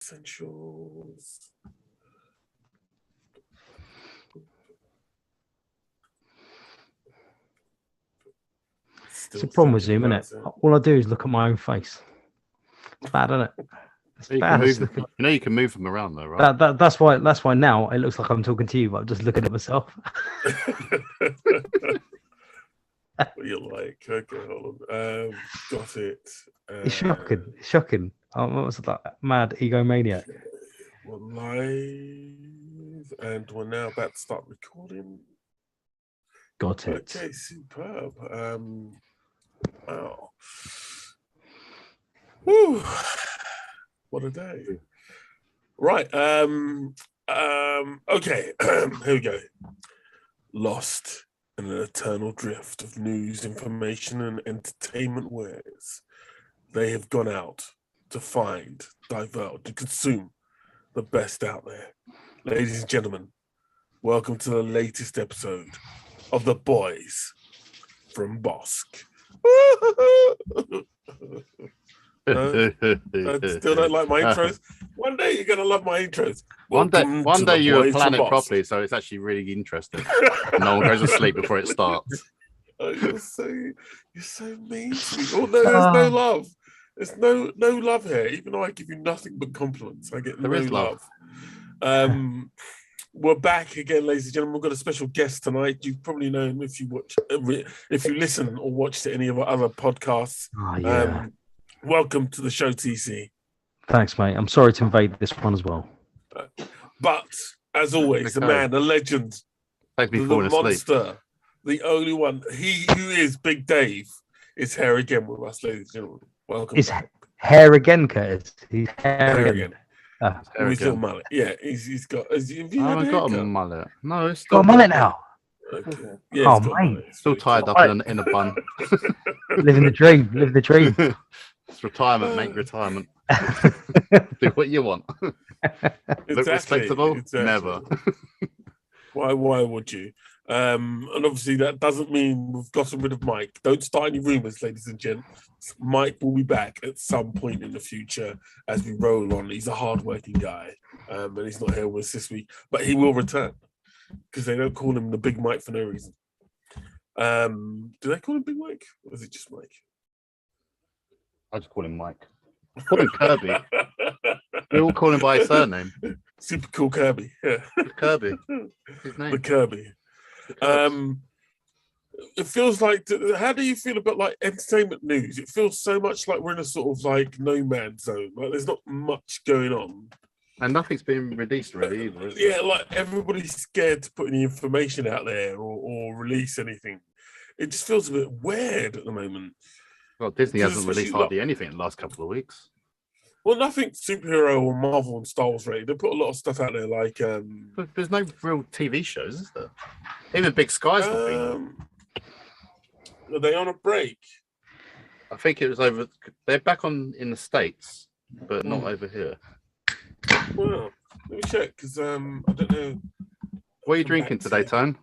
Essentials. It's a problem with Zoom, isn't it? All I do is look at my own face. It's bad, isn't it? You can move them around though, right? That's why now it looks like I'm talking to you, but I'm just looking at myself. You're like, okay, hold on. Got it. It's shocking. What was it, like mad egomaniac? We're live, and we're now about to start recording. Got it. Okay, superb. Wow. Woo. What a day. Right. Okay. Here we go. Lost in an eternal drift of news, information, and entertainment wares. They have gone out to find, divulge, to consume the best out there. Ladies and gentlemen, welcome to the latest episode of The Boys from Bossk. I still don't like my intros. One day you're gonna love my intros. One day you'll plan it properly, so it's actually really interesting. No one goes to sleep before it starts. Oh, you're so mean to me. Oh no, there's no love. There's no love here. Even though I give you nothing but compliments, I get no love. We're back again, ladies and gentlemen. We've got a special guest tonight. You've probably known if you listen or watched any of our other podcasts. Oh, yeah. Welcome to the show, TC. Thanks, mate. I'm sorry to invade this one as well. But as always, the man, the legend, the monster, the only one, he who is Big Dave, is here again with us, ladies and gentlemen. Welcome. Is hair again, Curtis? He's hair again. With little mullet. Yeah, he's got. Have you I haven't got a mullet. No, it's got a mullet now. Okay. Yeah, mate. Still tied up in a bun. Living the dream. Live the dream. It's retirement, mate. Retirement. Do what you want. Look respectable? Exactly. Never. Why would you? And obviously that doesn't mean we've gotten rid of Mike. Don't start any rumours, ladies and gents. Mike will be back at some point in the future as we roll on. He's a hard-working guy, and he's not here with us this week, but he will return because they don't call him the Big Mike for no reason. Do they call him Big Mike, or is it just Mike? I just call him Mike. I call him Kirby. We all call him by his surname. Super cool Kirby. Yeah. Kirby. His name. The Kirby. It feels like. How do you feel about like entertainment news? It feels so much like we're in a sort of like no man's zone. Like there's not much going on, and nothing's been released really either. Yeah, like everybody's scared to put any information out there or release anything. It just feels a bit weird at the moment. Well, Disney hasn't released hardly anything in the last couple of weeks. Well, nothing superhero or Marvel and Star Wars related. They put a lot of stuff out there, like. But there's no real TV shows, is there? Even Big Sky's not been. Are they on a break? I think it was over. They're back in the States, but not over here. Well, let me check because I don't know. What are you drinking today, Tone?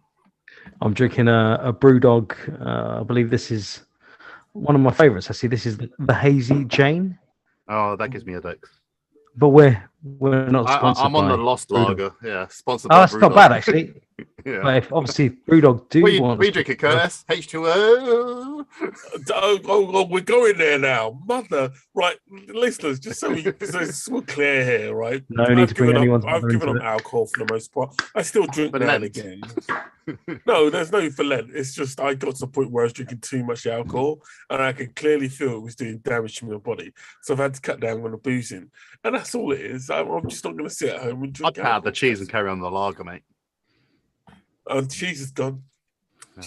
I'm drinking a BrewDog. I believe this is one of my favourites. I see this is the Hazy Jane. Oh, that gives me headaches. But we're not sponsored. I'm on the Lost Lager. Yeah, sponsored. Oh, that's not bad actually. Yeah. But if obviously BrewDog do want. We drink it, Curtis. H2O. Oh, we're going there now, mother. Right, listeners, just so we're clear here, right? No need to bring anyone's. I've given up alcohol for the most part. I still drink now and again. No, there's no for Lent. It's just I got to the point where I was drinking too much alcohol, and I could clearly feel it was doing damage to my body. So I've had to cut down on the boozing, and that's all it is. I'm just not going to sit at home and drink. I'd powder the cheese and carry on the lager, mate. Cheese is gone.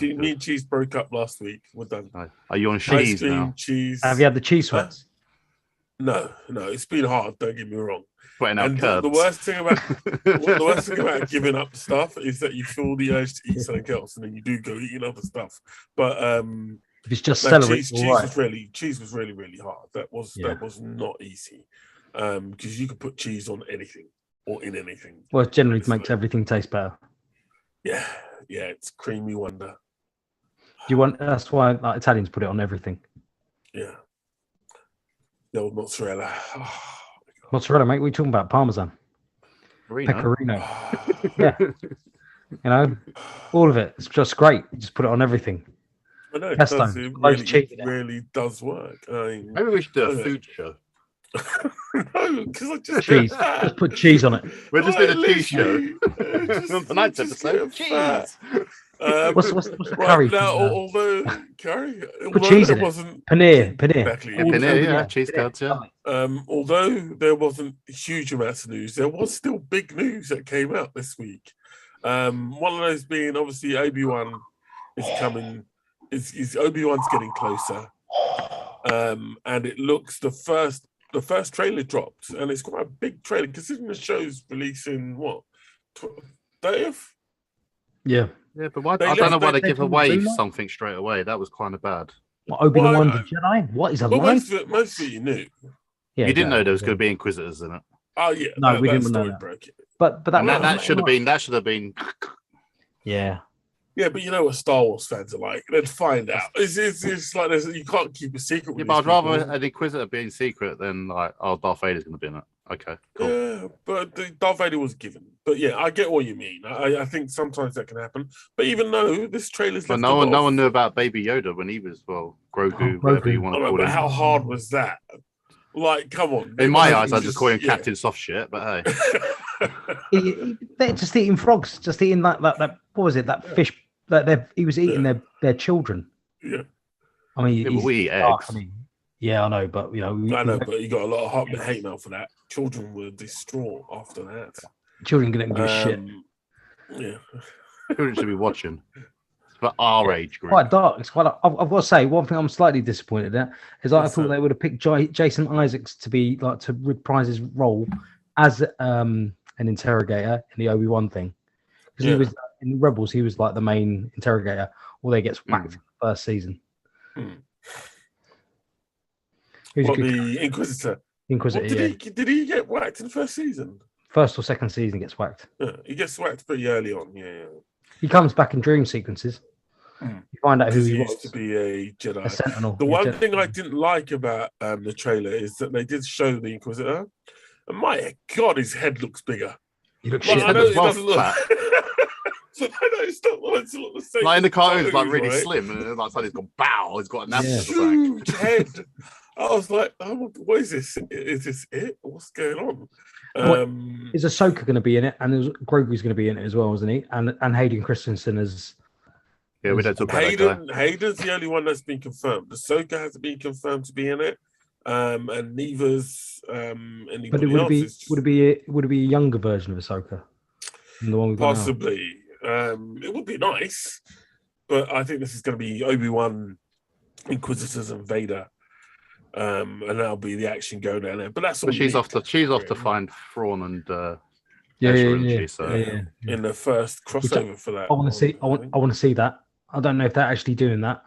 Me and Cheese broke up last week. We're done. Are you on cheese now? Cheese. Have you had the cheese sweats? No. It's been hard. Don't get me wrong. Putting out curbs. The worst thing about giving up stuff is that you feel the urge to eat something else, and then you do go eating other stuff. But if it's just celery, cheese was really, really hard. That was not easy because you could put cheese on anything or in anything. Well, it generally makes everything taste better. Yeah, it's creamy wonder. That's why like, Italians put it on everything. Yeah. The old mozzarella. Oh, Mozzarella, mate. We're talking about Parmesan. Pecorino. Yeah. You know, all of it. It's just great. You just put it on everything. I know it Pesto, does. It really does work. Maybe we should do a food show. No, because I just Cheese. Just put cheese on it. We're just doing a cheese show. Tonight's episode, cheese. What's the Right, curry? now, although curry, Put cheese in it. wasn't Paneer. exactly, Paneer, cheese curds, yeah. Although there wasn't huge amounts of news, there was still big news that came out this week. One of those being obviously Obi-Wan is coming. Is Obi-Wan's getting closer, and it looks the first trailer dropped, and it's quite a big trailer considering the show's releasing what 30th. Yeah. Yeah, but why, I don't know why they give away something straight away. That was kind of bad. What, Obi-Wan the Jedi? What is a lie? Most of it you knew. Yeah, you didn't know there was going to be Inquisitors in it. Oh yeah, no, we didn't know that. Broke it. But that should have been. That should have been. Yeah. Yeah, but you know what Star Wars fans are like. They'd find out. It's like you can't keep a secret. Yeah, but I'd rather an Inquisitor being secret than like, oh, Darth Vader's going to be in it. Okay, cool. Yeah, but Darth Vader was given. But yeah, I get what you mean. I think sometimes that can happen. But even though this trailer's but no one knew about Baby Yoda when he was Grogu, whatever you want to call him. But how hard was that? Like, come on. In my eyes, I just call him Captain Soft Shit. But hey, they're just eating frogs, just eating that. What was it? That fish that he was eating their children. Yeah. I mean, we eat eggs. Yeah, I know, but you know, I know, but you got a lot of hate mail for that. Children were distraught after that. Children didn't give a shit. Yeah, children should be watching. It's for our age group. Quite dark. It's quite. I've got to say, one thing I'm slightly disappointed at is I thought they would have picked Jason Isaacs to be like to reprise his role as an interrogator in the Obi-Wan thing, because he was in Rebels. He was like the main interrogator, although he gets whacked in the first season. The Inquisitor. Did he get whacked in the first season? First or second season gets whacked. Yeah, he gets whacked pretty early on. Yeah. He comes back in dream sequences. You find out who he was. Used to be a Jedi. A Sentinel. The one thing I didn't like about the trailer is that they did show the Inquisitor, and my God, his head looks bigger. He looks shit. I know it doesn't look. So it's not the same. Like in the cartoon, it's like really slim, and then like suddenly it's gone bow. It's got an huge head. I was like, oh, what is this? Is this it? What's going on? Is Ahsoka going to be in it? And Grogu's going to be in it as well, isn't he? And Hayden Christensen as. Yeah, we don't talk about Hayden's the only one that's been confirmed. Ahsoka hasn't been confirmed to be in it. And neither's anybody but would it be a younger version of Ahsoka? Than the one possibly. It would be nice, but I think this is going to be Obi-Wan, Inquisitors, and Vader. And that'll be the action going down there. But that's all. But she's off to find Thrawn and in the first crossover for that. I want to see. I want to see that. I don't know if they're actually doing that.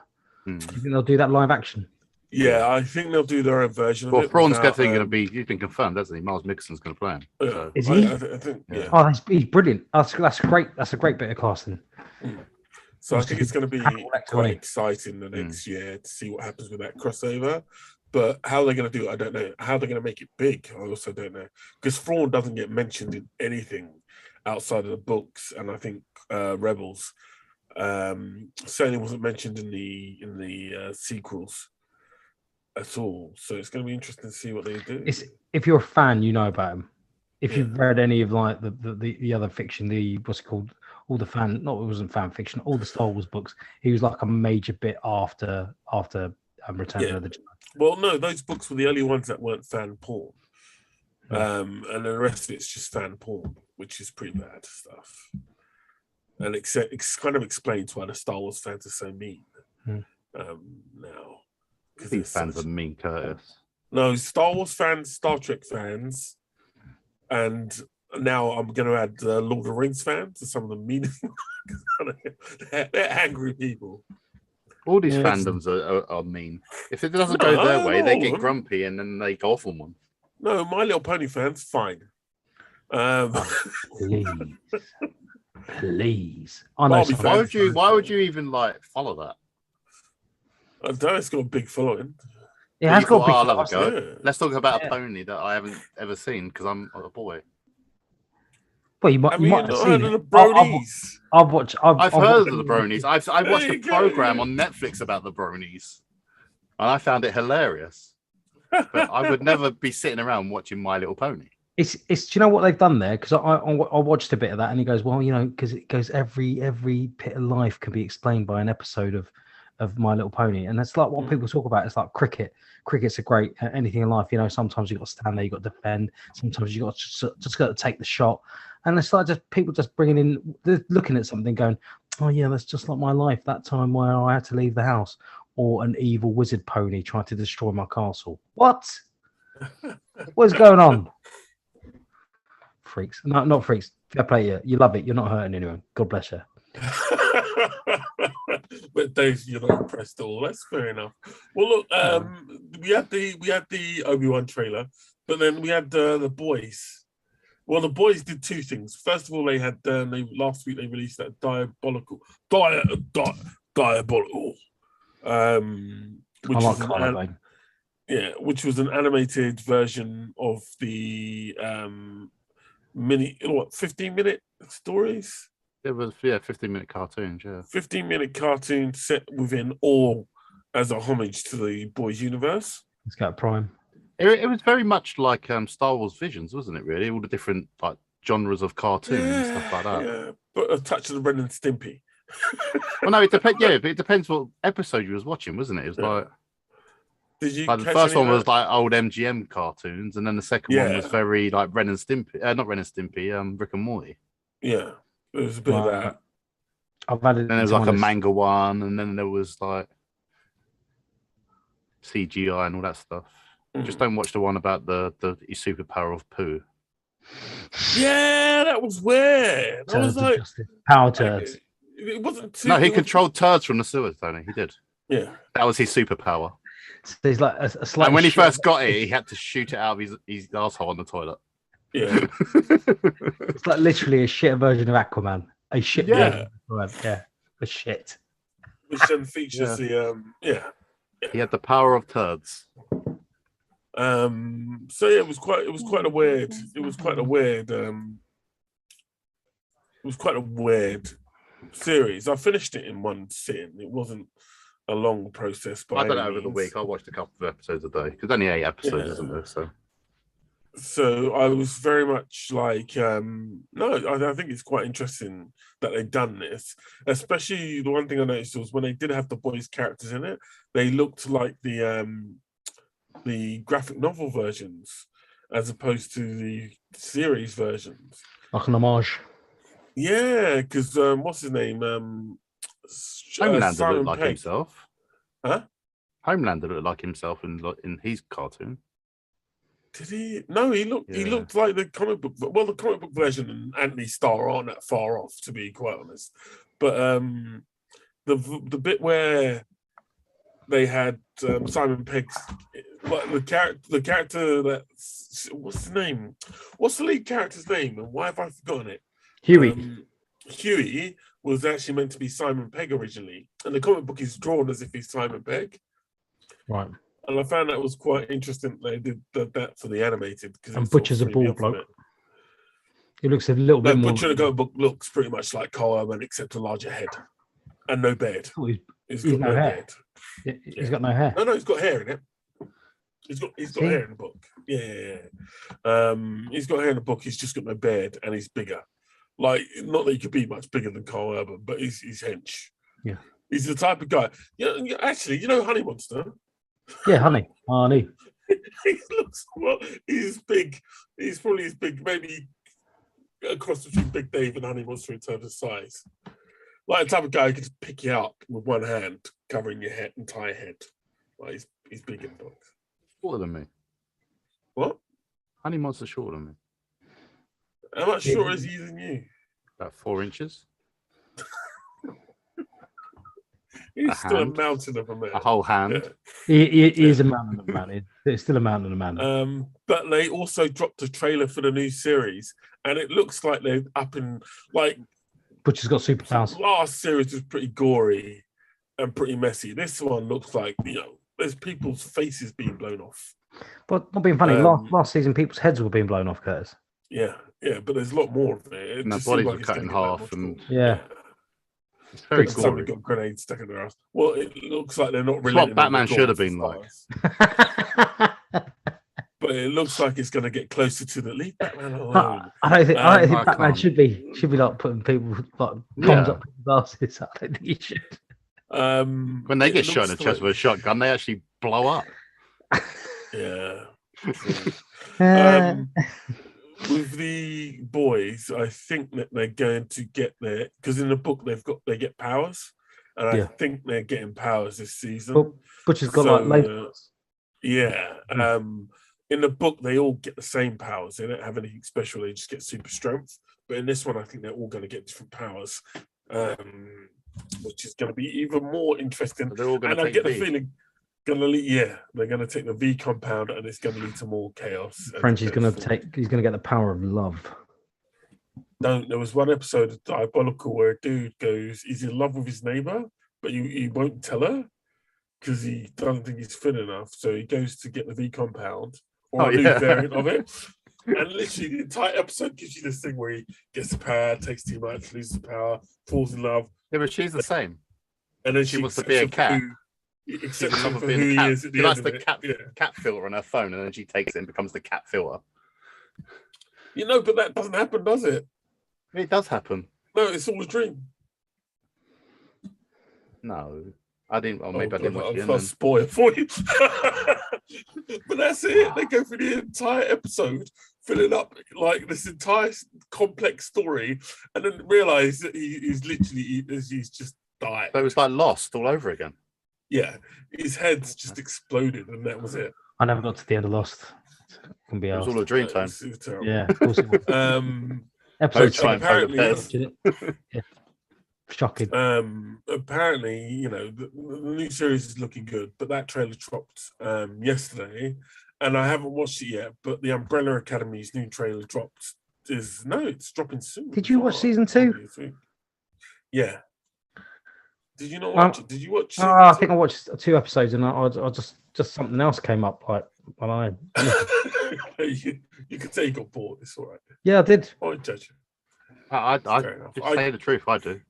Do you think they'll do that live action? Yeah, I think they'll do their own version of it. Well, Thrawn's definitely going to be. He's been confirmed, hasn't he? Miles Mixon's going to play him. So. Is he? I think. Yeah. Oh, he's brilliant. That's great. That's a great bit of casting. So I think it's going to be quite exciting the next year to see what happens with that crossover. But how they're going to do it, I don't know. How they're going to make it big, I also don't know. Because Thrawn doesn't get mentioned in anything outside of the books, and I think Rebels certainly wasn't mentioned in the sequels at all. So it's going to be interesting to see what they do. If you're a fan, you know about him. If you've read any of like the other fiction, what's it called? All the fan, no, it wasn't fan fiction. All the Star Wars books. He was like a major bit after Return of the Jedi. Well, no, those books were the only ones that weren't fan porn. And the rest of it's just fan porn, which is pretty bad stuff. And it kind of explains why the Star Wars fans are so mean now. Because these fans are mean, Curtis. No, Star Wars fans, Star Trek fans, and now I'm going to add Lord of the Rings fans to some of the meanest. They're angry people. All these fandoms are mean. If it doesn't go their way, they get grumpy and then they go off on one. No, My Little Pony fans, fine. Please. Why would you even like follow that? I don't know, it's got a big following. It has got thought, big. I'll have a cast. go. Yeah. Let's talk about Yeah. a pony that I haven't ever seen because I'm a boy. Well, you might Have you you might have not seen heard of it. the bronies? I've watched. I've heard watched of the bronies. I've There watched a you go. program on Netflix about the bronies, and I found it hilarious. But I would never be sitting around watching My Little Pony. It's. Do you know what they've done there? Because I watched a bit of that, and he goes, well, because it goes every bit of life can be explained by an episode of My Little Pony, and that's like what people talk about. It's like cricket. Cricket's a great anything in life. Sometimes you got to stand there, you got to defend. Sometimes you got to just got to take the shot, and it's like just people just bringing in, they're looking at something, going, oh yeah, that's just like my life. That time where I had to leave the house, or an evil wizard pony tried to destroy my castle. What? What's going on? Freaks. No, not freaks. Fair play you. You love it. You're not hurting anyone. God bless you. But Dave, you're not impressed at all. That's fair enough. Well, look, we had the Obi-Wan trailer, but then we had the boys. Well, the boys did two things. First of all, they had last week they released that diabolical, which I like was which was an animated version of the 15-minute stories. It was 15-minute cartoons, yeah. 15-minute cartoon set within all as a homage to the boys' universe. It's got Prime. It was very much like Star Wars Visions, wasn't it? Really, all the different like genres of cartoons and stuff like that. Yeah, but a touch of the Ren and Stimpy. Well, no, it depends. Yeah, but it depends what episode you was watching, wasn't it? It was like. Did you? Like the first one was like old MGM cartoons, and then the second one was very like Ren and Stimpy. Not Ren and Stimpy. Rick and Morty. Yeah, there was a bit of that. I've had it. And there was like a manga one, and then there was like CGI and all that stuff. Just don't watch the one about the superpower of poo. Yeah, that was weird. That was like power turds. It wasn't too. No, he controlled turds from the sewers, Tony. He did. Yeah, that was his superpower. So he's like a slight. And when he first got it, he had to shoot it out of his asshole on the toilet. Yeah, it's like literally a shit version of Aquaman. A shit version of Aquaman. Yeah, a shit. Which then features the He had the power of turds. So yeah, it was quite a weird series. I finished it in one sitting. It wasn't a long process. I done it over the week. I watched a couple of episodes a day because only 8 episodes, isn't there? So I was very much like, I think it's quite interesting that they've done this. Especially the one thing I noticed was when they did have the boys' characters in it, they looked like the graphic novel versions as opposed to the series versions. Like an homage. Yeah, because what's his name? Homelander looked like himself. Huh? Homelander looked like himself in his cartoon. Did he? No, he looked like the comic book. Well, the comic book version and Anthony Starr aren't that far off, to be quite honest. But the bit where they had Simon Pegg's, the character that's what's his name? What's the lead character's name? And why have I forgotten it? Huey. Huey was actually meant to be Simon Pegg originally, and the comic book is drawn as if he's Simon Pegg. Right. And I found that was quite interesting. They did that for the animated. And Butcher's a bald bloke. He looks a little bit more. Butcher in the comic book looks pretty much like Cole Urban, except a larger head and no beard. Oh, he's got no hair. Beard. He's got no hair. No, he's got hair in it. He's got hair in the book. Yeah. He's got hair in the book. He's just got no beard, and he's bigger. Like, not that he could be much bigger than Cole Urban, but he's hench. Yeah. He's the type of guy. Actually, Honey Monster? Yeah, Honey. He looks he's big. He's probably as big, maybe a cross between Big Dave and Honey Monster in terms of size. Like the type of guy who could just pick you up with one hand, covering your entire head. Like he's big in books. Shorter than me. What? Honey Monster's shorter than me. How much shorter is he than you? About 4 inches. He's still a mountain of a man. A whole hand. Yeah. He is a mountain of a man. It's still a mountain of a man. But they also dropped a trailer for the new series, and it looks like they're up in like. Butcher's got superpowers. Last series was pretty gory and pretty messy. This one looks like there's people's faces being blown off. But not being funny, last season people's heads were being blown off, Curtis. Yeah, but there's a lot more of it. And their bodies were cut in half, and yeah. It's very and somebody gory. got grenades stuck in their ass. Well, it looks like they're not It's related. what Batman should have been like. But it looks like it's going to get closer to the leave Batman alone. I don't think Batman can't. should be like putting people like bombs up people's asses. I don't think he should. When they get shot in the chest with a shotgun, they actually blow up. Yeah. With the boys, I think that they're going to get there because in the book they get powers, and I think they're getting powers this season. But Butcher's got like lasers. Yeah. In the book, they all get the same powers. They don't have anything special. They just get super strength. But in this one, I think they're all going to get different powers, which is going to be even more interesting. They're all going to I get the feeling, they're going to take the V compound, and it's going to lead to more chaos. Frenchie's going to he's going to get the power of love. There was one episode of Diabolical where a dude goes, he's in love with his neighbor, but he won't tell her because he doesn't think he's fit enough. So he goes to get the V compound or a new variant of it. And literally the entire episode gives you this thing where he gets the power, takes too much, loses the power, falls in love. Yeah, but she's the same. And then she wants to be a cat. Except She's for who he is. She likes the cat filter on her phone, and then she takes it and becomes the cat filter. But that doesn't happen, does it? It does happen. No, it's all a dream. No, I didn't. Or maybe I didn't watch it. I'll spoil it for you. But that's it. They go through the entire episode, filling up like this entire complex story, and then realize that he's just died. So it was like Lost all over again. Yeah, his head's just exploded, and that was it. I never got to the end of Lost. It was all a dream time. It was terrible. Yeah, of course it was. Episode apparently, shocking. Apparently, the new series is looking good, but that trailer dropped yesterday, and I haven't watched it yet. But the Umbrella Academy's new trailer dropped. It's dropping soon. Did you watch season 2? Yeah. Did you not watch it? Did you watch? I think I watched 2 episodes, and I just something else came up. Like when I, you could say you got bored. It's all right. Yeah, I did. I won't judge you. I just say the truth. I do.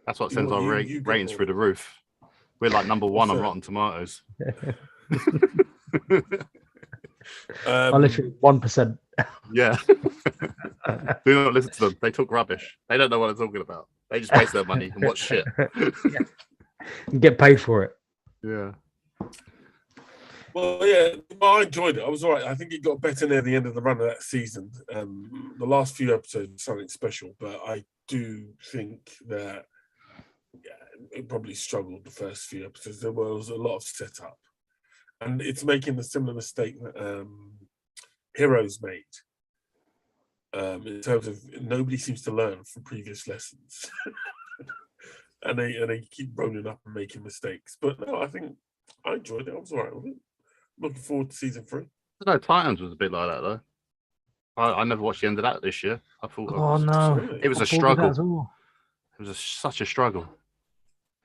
That's what sends our ratings through the roof. We're like number 1 on Rotten Tomatoes. I literally 1%. Yeah. Do not listen to them. They talk rubbish. They don't know what they're talking about. They just waste their money and watch shit. And get paid for it. Yeah. Well, I enjoyed it. I was all right. I think it got better near the end of the run of that season. The last few episodes were something special, but I do think that it probably struggled the first few episodes. There was a lot of setup, and it's making the similar mistake that Heroes made. In terms of nobody seems to learn from previous lessons, and they keep rolling up and making mistakes. But no, I think I enjoyed it. I was all right with it. Looking forward to season 3. No, Titans was a bit like that though. I never watched the end of that this year. I thought, it was a struggle. It was such a struggle.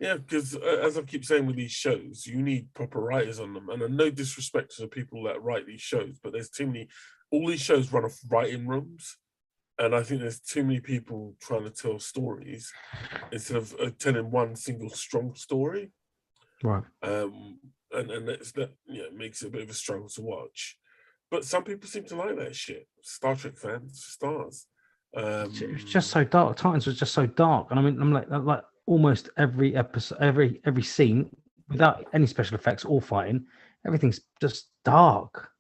Yeah, because as I keep saying with these shows, you need proper writers on them. And no disrespect to the people that write these shows, but there's too many. All these shows run off writing rooms, and I think there's too many people trying to tell stories instead of telling one single strong story. Right. And that makes it a bit of a struggle to watch. But some people seem to like that shit. Star Trek fans, stars. It's just so dark. Titans was just so dark, and I mean, I'm like almost every episode, every scene, without any special effects or fighting, everything's just dark.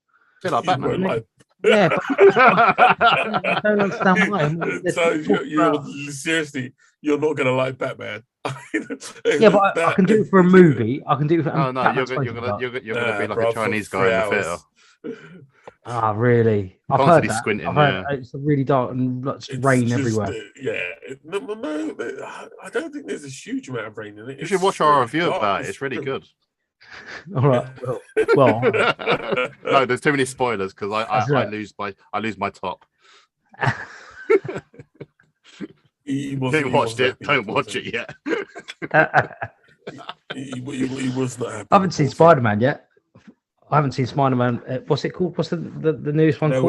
A bit like Batman. Yeah, but I don't understand why. So seriously, you're not gonna like Batman. Yeah, but I can do it for a movie. I can do it for. Oh no, you're gonna be like a Chinese guy in the theater. Ah, really? I've heard that. Squinting, it's really dark and lots of rain everywhere. No, I don't think there's a huge amount of rain in it. You should watch our review of that. It's really good. All right. Well, no, there's too many spoilers because I lose my top. If you watched it, don't watch it yet. he was not happy. I haven't seen Spider-Man yet. I haven't seen Spider-Man. What's it called? What's the newest one called?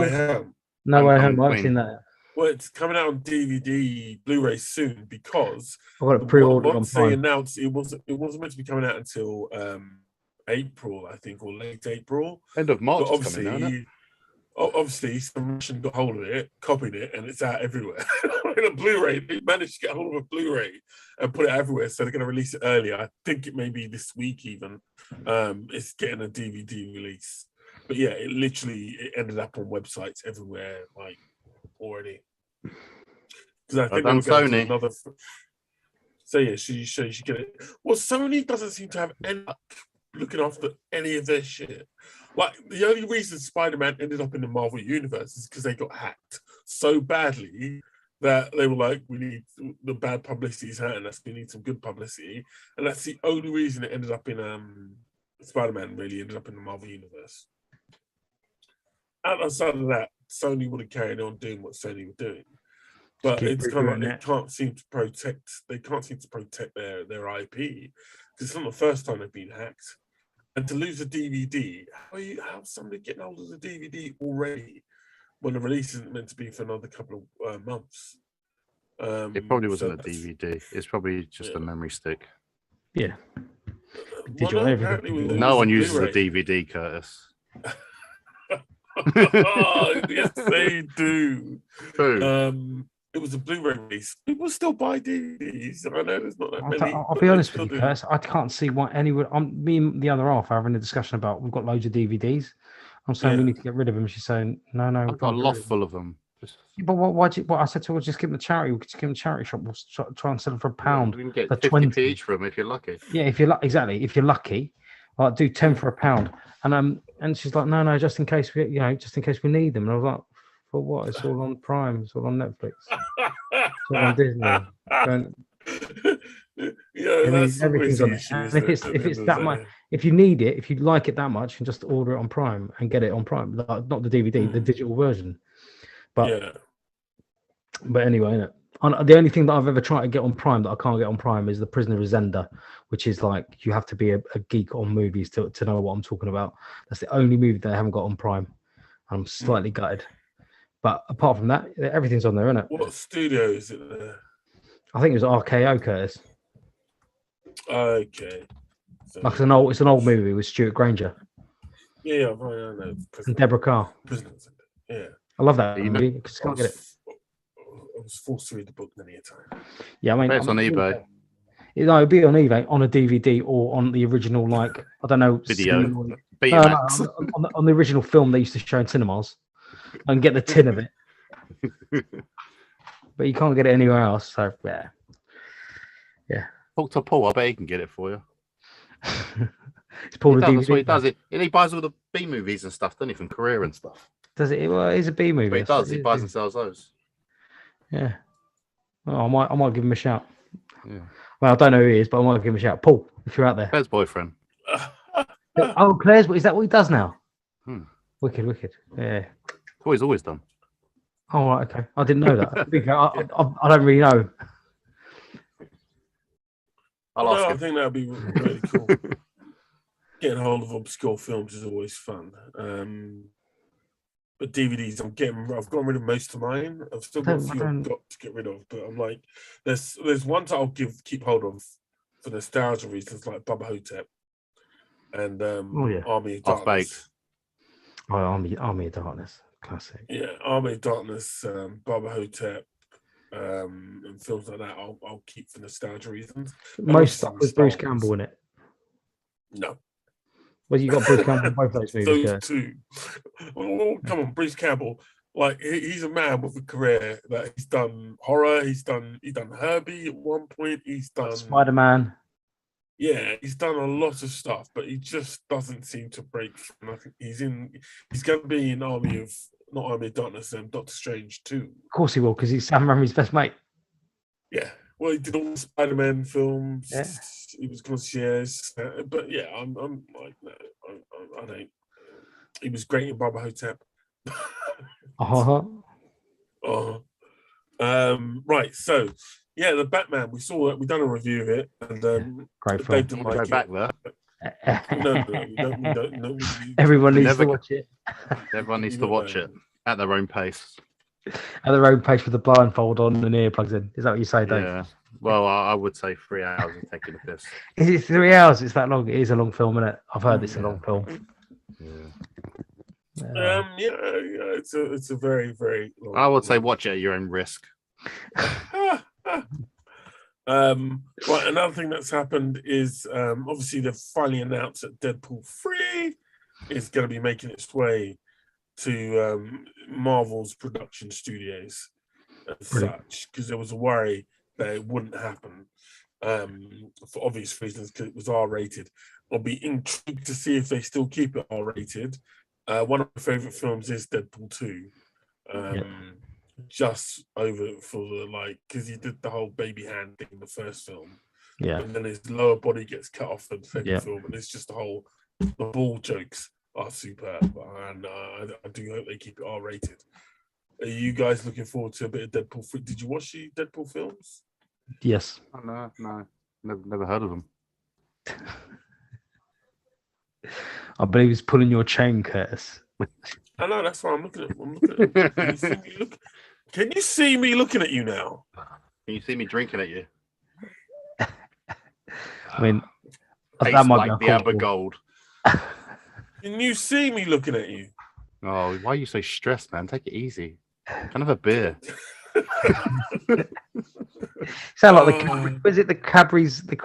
No Way Home. I haven't seen that. Well, it's coming out on DVD, Blu-ray soon because I got it pre-ordered on once Prime. they announced it wasn't meant to be coming out until April, I think, or late April. End of March. But obviously, some Russian got hold of it, copied it, and it's out everywhere. In a Blu-ray, they managed to get hold of a Blu-ray and put it everywhere. So they're going to release it earlier. I think it may be this week even. It's getting a DVD release. But yeah, it ended up on websites everywhere, like already. Because I think they were going to do another. So yeah, you should get it. Well, Sony doesn't seem to have any luck looking after any of their shit. Like, the only reason Spider-Man ended up in the Marvel Universe is because they got hacked so badly that they were like, we need the bad publicity is hurting us. We need some good publicity. And that's the only reason it ended up in Spider-Man really ended up in the Marvel Universe. Outside of that, Sony would have carried on doing what Sony were doing. But it's kind of like they can't seem to protect their IP because it's not the first time they've been hacked. And to lose a DVD, how's somebody getting hold of the DVD already when the release isn't meant to be for another couple of months? It probably wasn't a DVD. It's probably just a memory stick. Yeah. No one uses a DVD, Curtis. Oh, yes, they do. It was a Blu-ray release. People still buy DVDs. I know there's not that many. I'll be honest with you, Curtis. I can't see why anyone. Me and the other half are having a discussion about we've got loads of DVDs. I'm saying we need to get rid of them. She's saying no. I've got a loft full of them. But what I said to her, just give them to charity. We could just give them to charity shop. We'll try and sell them for £1. You can get 50p each for them if you're lucky. Yeah, if you're if you're lucky, I'll do 10 for £1. And she's like, no, just in case we need them. And I was like, for what? It's all on Prime. It's all on Netflix. It's all on Disney. Everything's on it. And if it's that much, if you need it, if you like it that much, and just order it on Prime and get it on Prime, not the DVD, the digital version. But anyway, the only thing that I've ever tried to get on Prime that I can't get on Prime is The Prisoner of Zenda, which is like you have to be a geek on movies to know what I'm talking about. That's the only movie that I haven't got on Prime. I'm slightly gutted. But apart from that, everything's on there, isn't it? What studio is it there? I think it was RKO, Curtis. Okay. So, like it's an old movie with Stuart Granger. Yeah, I know. And Deborah Carr. Yeah. I love that movie because I can't get it. I was forced to read the book many a time. Yeah, I mean, it's on eBay. It'd be on eBay on a DVD or on the original, like I don't know, video. On the original film they used to show in cinemas, and get the tin of it. But you can't get it anywhere else. So yeah. Talk to Paul. I bet he can get it for you. It's Paul. That's what he does. He buys all the B movies and stuff, doesn't he, from Korea and stuff. Does it? Well, it's a B movie. But he does. He buys and sells those. Yeah. Well, I might give him a shout. Yeah. Well, I don't know who he is, but I might give him a shout. Paul, if you're out there. Claire's boyfriend. Oh, Claire's. Is that what he does now? Wicked. Yeah. That's what he's always done. Oh, right, okay. I didn't know that. I don't really know. I think that'd be really cool. Getting hold of obscure films is always fun. But DVDs, I've gotten rid of most of mine. I've still got a few I've got to get rid of, but I'm like, there's ones I'll keep hold of for nostalgia reasons, like Bubba Hotep and Army of Darkness. Army of Darkness, classic. Yeah, Army of Darkness, Bubba Hotep, and films like that. I'll keep for nostalgia reasons. Most stuff with Bruce Campbell in it. No. Well, you got Bruce Campbell in both those movies. Those two. Oh, come on, Bruce Campbell. Like he's a man with a career that he's done horror. He's done Herbie at one point. He's done Spider-Man. Yeah, he's done a lot of stuff, but he just doesn't seem to break through. I think he's going to be in Army of Darkness and Doctor Strange too. Of course he will, because he's Sam Raimi's best mate. Yeah. Well, he did all the Spider-Man films. Yeah. He was concierge, but yeah, I'm like, no, I don't. He was great in Bubba Hotep. Right. So Yeah, the Batman. We saw it. We done a review of it, and Great film. Dave didn't like it. Go back there. No, we don't. We don't. No, Everyone needs to watch it. Everyone needs to watch it at their own pace. At their own pace with the blindfold on and earplugs in. Is that what you say, Dave? Yeah. Well, I would say 3 hours of taking a piss. Is it 3 hours? It's that long. It is a long film, isn't it? I've heard it's a long film. Yeah. It's a very, very long I would say watch it at your own risk. Right, another thing that's happened is obviously they've finally announced that Deadpool 3 is going to be making its way to Marvel's production studios as such, because there was a worry that it wouldn't happen for obvious reasons, because it was R-rated. I'll be intrigued to see if they still keep it R-rated. One of my favorite films is Deadpool 2. Just over for the because he did the whole baby hand thing in the first film, and then his lower body gets cut off in the second film, and it's just the ball jokes are superb, and I do hope they keep it R-rated. Are you guys looking forward to a bit of Deadpool 3? Did you watch the Deadpool films? Yes. Oh, no, never heard of them. I believe he's pulling your chain, Curtis. I know, that's why I'm looking at him. Can you see me looking at you now? Can you see me drinking at you? I mean, that might like be the amber gold. Can you see me looking at you? Oh, why are you so stressed, man? Take it easy. Kind of a beer. Sound like the Cadbury's rabbit.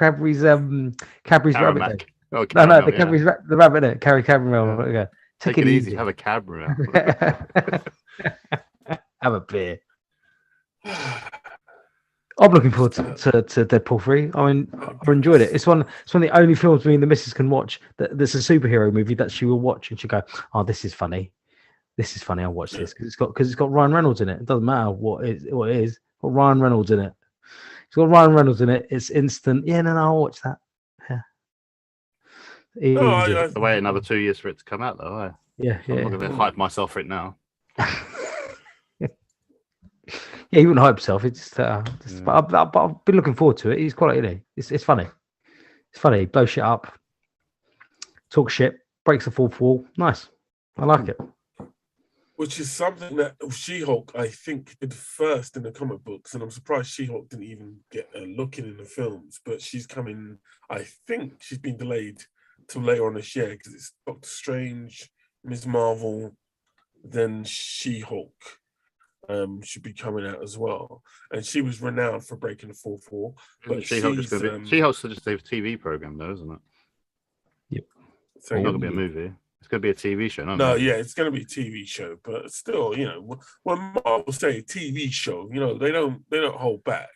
Oh, no, the Cadbury's the rabbit. Carry Caramel. Okay. Take it easy. Have a Cadbury. Have a beer. I'm looking forward to Deadpool 3. I mean, I enjoyed it. It's one of the only films me and the missus can watch that's a superhero movie that she will watch and she'll go, "Oh, this is funny. This is funny. I'll watch this because it's got Ryan Reynolds in it. It doesn't matter what it is. It's got Ryan Reynolds in it. It's got Ryan Reynolds in it. It's instant. Yeah, no, I'll watch that. Yeah. I have to wait another 2 years for it to come out, though. Yeah. I'm not going to hype myself for it now. Yeah, he wouldn't hype himself. It's just but I've been looking forward to it. He's quite, it's funny. It's funny. Blow shit up, talk shit, breaks the fourth wall. Nice. I like it. Which is something that She-Hulk, I think, did first in the comic books, and I'm surprised She-Hulk didn't even get a look in the films. But she's coming. I think she's been delayed till later on this year because it's Doctor Strange, Ms. Marvel, then She-Hulk. Should be coming out as well, and she was renowned for breaking the fourth wall. But She-Hulk's just a TV program, though, isn't it? Yep. It's not going to be a movie. It's going to be a TV show. It's going to be a TV show, but still, when Marvel say TV show, they don't hold back.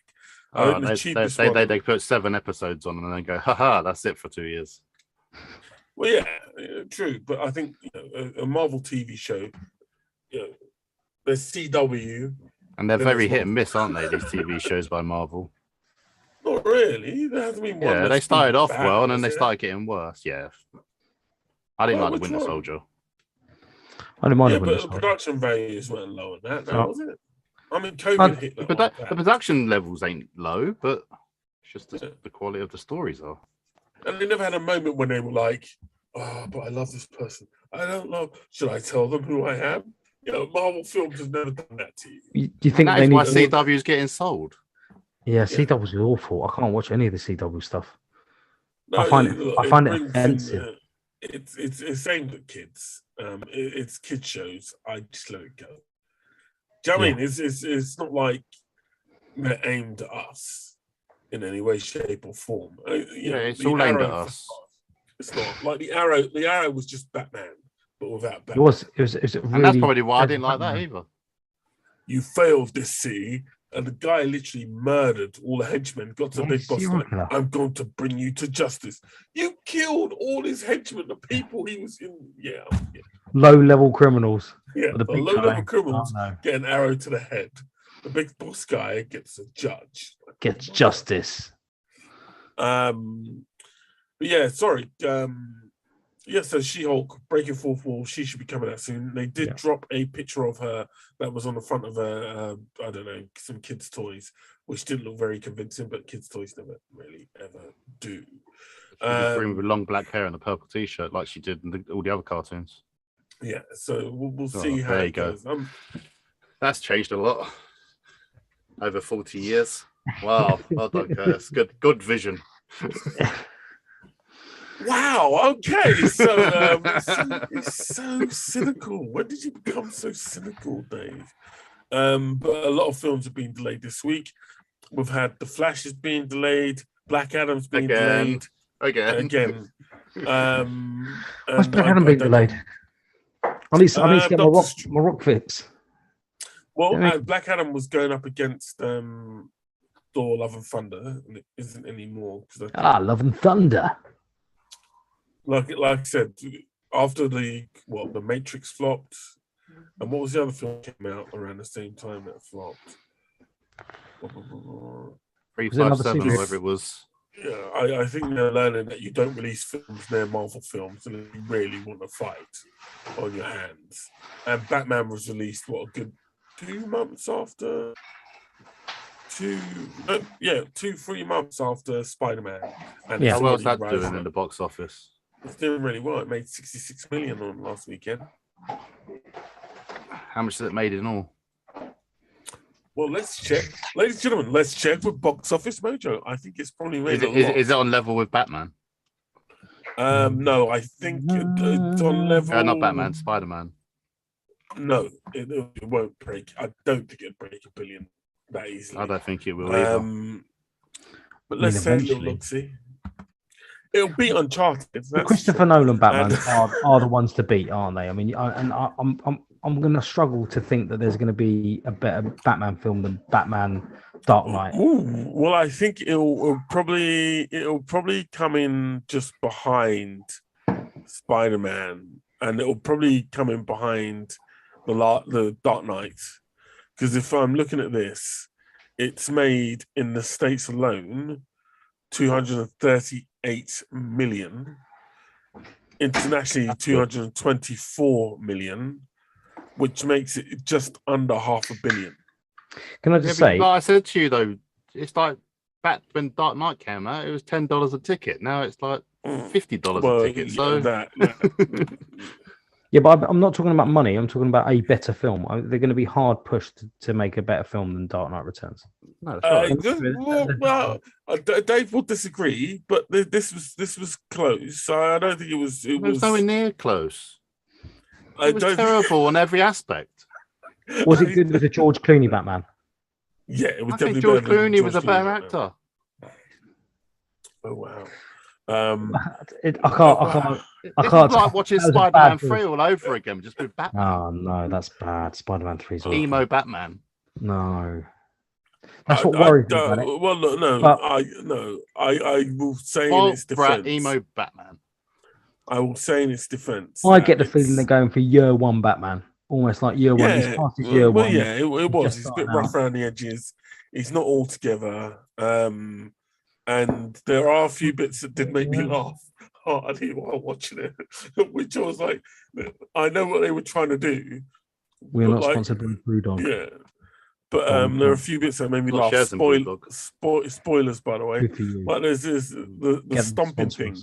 They put 7 episodes on and then go, haha, that's it for 2 years. Well, yeah, true, but I think a Marvel TV show, there's CW. And they're very hit and miss, aren't they, these TV shows by Marvel? Not really. There hasn't been one. Yeah, they started off well and then they started getting worse. Yeah. I didn't like The Winter Soldier. I didn't mind it. But the production values weren't low on that, was it? I mean, COVID hit that. But the production levels ain't low, but it's just the quality of the stories are. And they never had a moment when they were like, oh, but I love this person. I don't know. Should I tell them who I am? Marvel films have never done that to you. Do you think that's why CW is getting sold? Yeah, CW is awful. I can't watch any of the CW stuff. No, I find it offensive. It's aimed at kids. It's kids shows. I just let it go. Do you know what I mean? It's not like they're aimed at us in any way, shape, or form. It's all aimed at us. It's not like the Arrow. The Arrow was just Batman. But without Batman. It was really, and that's probably why I didn't like that either. You failed this city, and the guy literally murdered all the henchmen. Got to the big boss like, I'm going to bring you to justice. You killed all his henchmen, the people he was in. Yeah. Low-level criminals. Yeah, the low-level criminals get an arrow to the head. The big boss guy gets a judge. Gets justice. But yeah, sorry. Yeah, so She-Hulk breaking fourth wall. She should be coming out soon. They did drop a picture of her that was on the front of I don't know, some kids' toys, which didn't look very convincing. But kids' toys never really ever do. She was green with long black hair and a purple T-shirt, like she did in all the other cartoons. Yeah, so we'll see how it goes. That's changed a lot over 40 years. Wow, well done, Curtis. Good vision. Wow. Okay. So it's so cynical. When did you become so cynical, Dave? But a lot of films have been delayed this week. We've had The Flash is being delayed. Black Adam's being delayed again. What's Black Adam being delayed? I need to get my rock fix. Well, Black Adam was going up against Thor: Love and Thunder, and it isn't anymore. Love and Thunder. Like I said, after the Matrix flopped, and what was the other film that came out around the same time that flopped? 357, whatever it was. Yeah, I think they're learning that you don't release films near Marvel films and you really want to fight on your hands. And Batman was released, a good 2 months after? 3 months after Spider-Man. And how well is that doing in the box office? It's doing really well. It made 66 million on last weekend. How much has it made in all? Well, let's check. Ladies and gentlemen, let's check with Box Office Mojo. I think it's probably made is it on level with Batman? No, I think it's on level... not Batman, Spider-Man. No, it won't break. I don't think it'll break $1 billion that easily. I don't think it will either. But let's say a little look-see. It'll beat Uncharted. The Christopher Nolan Batman are the ones to beat, aren't they? I mean, I'm going to struggle to think that there's going to be a better Batman film than Batman Dark Knight. Ooh, well, I think it'll probably come in just behind Spider-Man, and it'll probably come in behind the Dark Knight, because if I'm looking at this, it's made in the States alone 238 million, internationally 224 million, which makes it just under $500 million. Can I just say? I said to you though, it's like back when Dark Knight came out, it was $10 a ticket. Now it's like $50 a ticket. So that. Yeah, but I'm not talking about money. I'm talking about a better film. They're going to be hard pushed to make a better film than Dark Knight Returns. No, that's right. Dave will disagree, but this was close. So I don't think it was. It was nowhere near close. It was terrible on every aspect. Was it good with the George Clooney Batman? Yeah, it was. I think George Clooney was a better actor. Oh wow. I can't. It's like watching Spider-Man 3 all over again, just with Batman. Oh no, that's bad. Spider-Man 3 is emo Batman. No, that's what worries me about it. Well, no, I will say in its defense. Emo Batman. I will say in its defense. I get the feeling they're going for year one Batman, almost like year one. Yeah, year one. Yeah, it was. He's a bit rough around the edges. He's not all together. And there are a few bits that did make me laugh hardly while watching it, which I was like, I know what they were trying to do. We're not sponsored by Brewdog. Yeah. But there are a few bits that made me laugh. Spoilers, by the way. Like there's the stomping thing.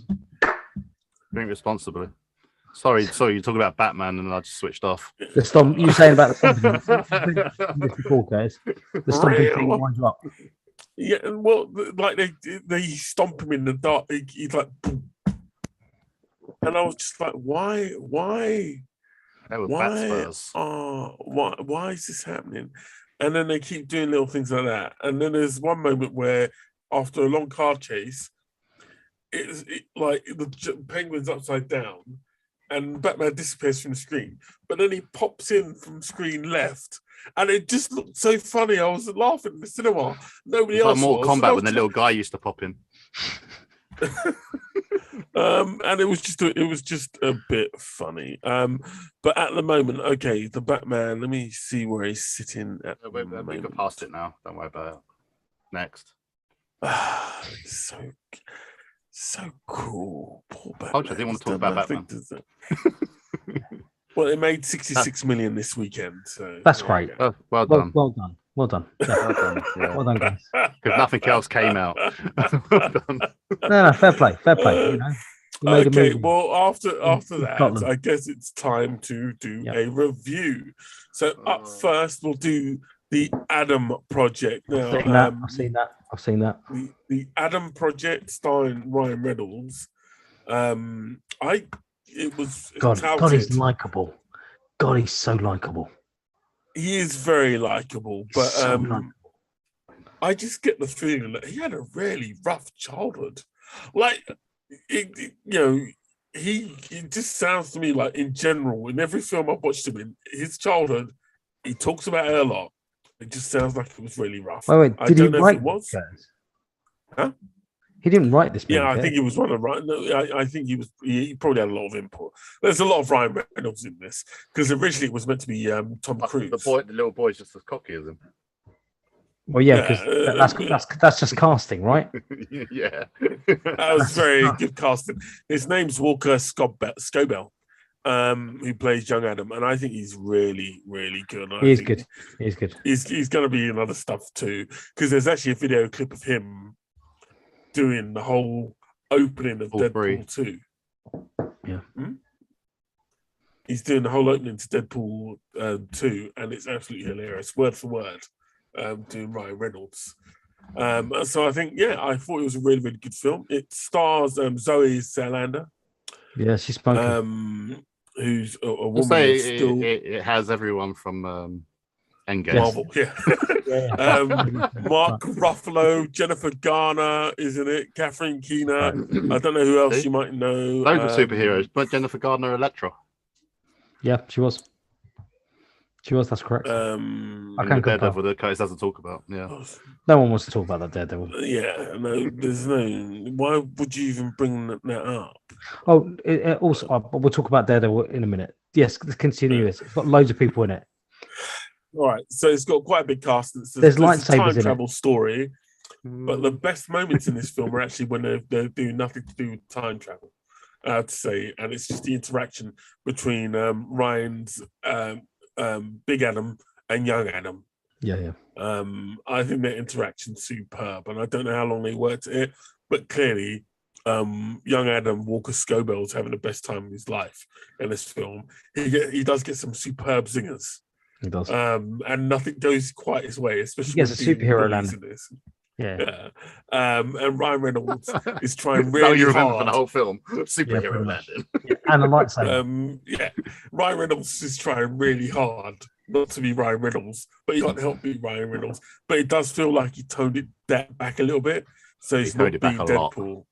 Drink responsibly. Sorry, you're talking about Batman and I just switched off. The stomp, you saying about the stomping before, guys. The stomping thing winds you up. Yeah, and well, like they stomp him in the dark. He's like, boom. And I was just like, why? Why is this happening? And then they keep doing little things like that. And then there's one moment where, after a long car chase, it's like the penguin's upside down, and Batman disappears from the screen. But then he pops in from screen left. And it just looked so funny. I was laughing in the cinema. Nobody else was. Mortal Kombat when the little guy used to pop in. And it was just a bit funny. But at the moment, okay, the Batman. Let me see where he's sitting at. We go past it now. Don't worry about it. Next. So So cool. Poor Batman. I didn't want to talk about Batman. Well, it made 66 million this weekend. So That's great. Oh, well done. Well done. Well done. Well done. Yeah. Well done, guys. Because nothing else came out. Well done. No, fair play. Fair play. You know, you made a Okay, movie. well, after that, Scotland. I guess it's time to do a review. So up first, we'll do the Adam Project. Now, I've seen that. The Adam Project, starring Ryan Reynolds. It was God, he's likable. God, he's so likable. He is very likable, but I just get the feeling that he had a really rough childhood. Like, it just sounds to me like, in general, in every film I've watched him in, his childhood, he talks about it a lot. It just sounds like it was really rough. Wait, did he write it was? Huh? He didn't write this movie. Yeah, I think he was one of right. No, I think he was. He probably had a lot of input. There's a lot of Ryan Reynolds in this because originally it was meant to be Tom Cruise. The little boy's just as cocky as him. Well, yeah, because that's just casting, right? Yeah, that was very good casting. His name's Walker Scobell, who plays young Adam, and I think he's really, really good. He's good. He's good. He's going to be in other stuff too, because there's actually a video clip of him doing the whole opening of Deadpool 2. Yeah. He's doing the whole opening to Deadpool 2, and it's absolutely hilarious, word for word, doing Ryan Reynolds. So I think, I thought it was a really, really good film. It stars Zoe Saldana. Yeah, she's spunky. Who's a woman. We'll say it has everyone from Endgame. Marvel, Mark Ruffalo, Jennifer Garner is in it, Catherine Keener. I don't know who else you might know. Loads of superheroes, but Jennifer Garner, Elektra. Yeah, she was. That's correct. I can't Daredevil that Curtis doesn't talk about. Yeah, no one wants to talk about that Daredevil. Yeah, no, there's no. Why would you even bring that up? Oh, also, we'll talk about Daredevil in a minute. Yes, continue this. It's got loads of people in it. All right, so it's got quite a big cast. There's lightsabers time in travel it. Story, but the best moments in this film are actually when they're doing nothing to do with time travel. I have to say, and it's just the interaction between Ryan's Big Adam and Young Adam. Yeah. I think their interaction's superb, and I don't know how long they worked at it, but clearly, young Adam Walker Scobell's having the best time of his life in this film. He does get some superb singers. He does. And nothing goes quite his way, especially he gets a superhero land. In this. Yeah. And Ryan Reynolds is trying really hard. For the whole film. Superhero landing. And a lightsaber. Ryan Reynolds is trying really hard not to be Ryan Reynolds, but he can't help being Ryan Reynolds. But it does feel like he toned it back a little bit. So he's not being Deadpool.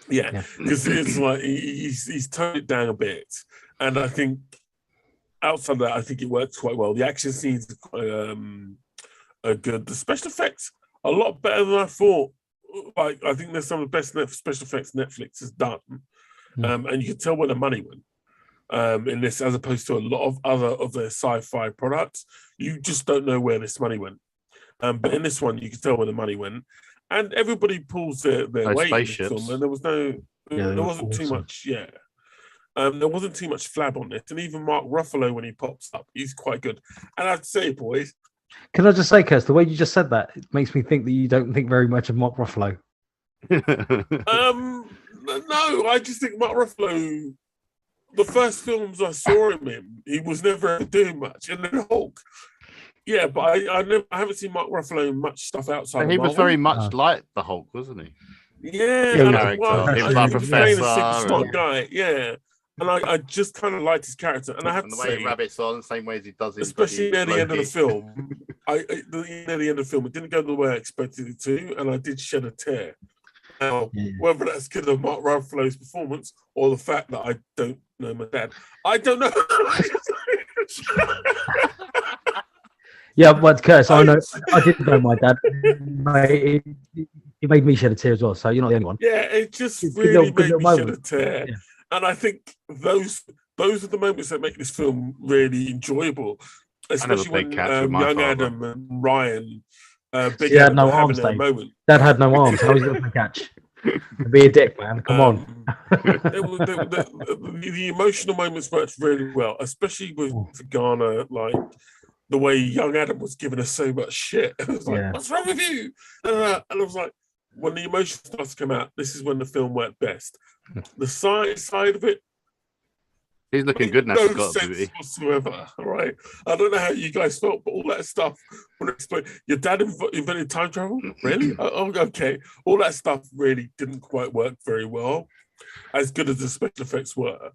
Yeah, because it's like he's toned it down a bit. And I think outside of that, I think it works quite well. The action scenes are good. The special effects a lot better than I thought. Like, I think there's some of the best special effects Netflix has done, and you can tell where the money went in this, as opposed to a lot of other of their sci-fi products. You just don't know where this money went. But in this one, you can tell where the money went, and everybody pulls their weight in the film, and there was there wasn't too much. Yeah. There wasn't too much flab on it, and even Mark Ruffalo, when he pops up, he's quite good. And I'd say, boys, can I just say, Kirst, the way you just said that, it makes me think that you don't think very much of Mark Ruffalo. No, I just think Mark Ruffalo, the first films I saw him in, he was never doing much. And then Hulk, yeah, but I haven't seen Mark Ruffalo in much stuff outside. And he was very much like the Hulk, wasn't he? Yeah, he was like Professor, a smart guy. Yeah. And I just kind of liked his character, and I have to say, he rabbits on the same way as he does, especially near the end of the film. Near the end of the film, it didn't go the way I expected it to, and I did shed a tear. Now, whether that's because of Mark Ruffalo's performance or the fact that I don't know my dad, I don't know. Yeah, but Curtis, I know I didn't know my dad. It made me shed a tear as well. So you're not the only one. Yeah, it just really made me shed a tear. Yeah. And I think those are the moments that make this film really enjoyable, especially when young Adam and Ryan, Big Adam, had no arms. Moment. Dad had no arms. How was he going to catch? Be a dick, man. Come on. The emotional moments worked really well, especially with Ghana, like the way young Adam was giving us so much shit. It was like, what's wrong with you? And I was like, when the emotion starts to come out, this is when the film worked best. The side of it, he's looking good now. No sense whatsoever. Right? I don't know how you guys felt, but all that stuff. Your dad invented time travel. Really? Oh, okay. All that stuff really didn't quite work very well, as good as the special effects were.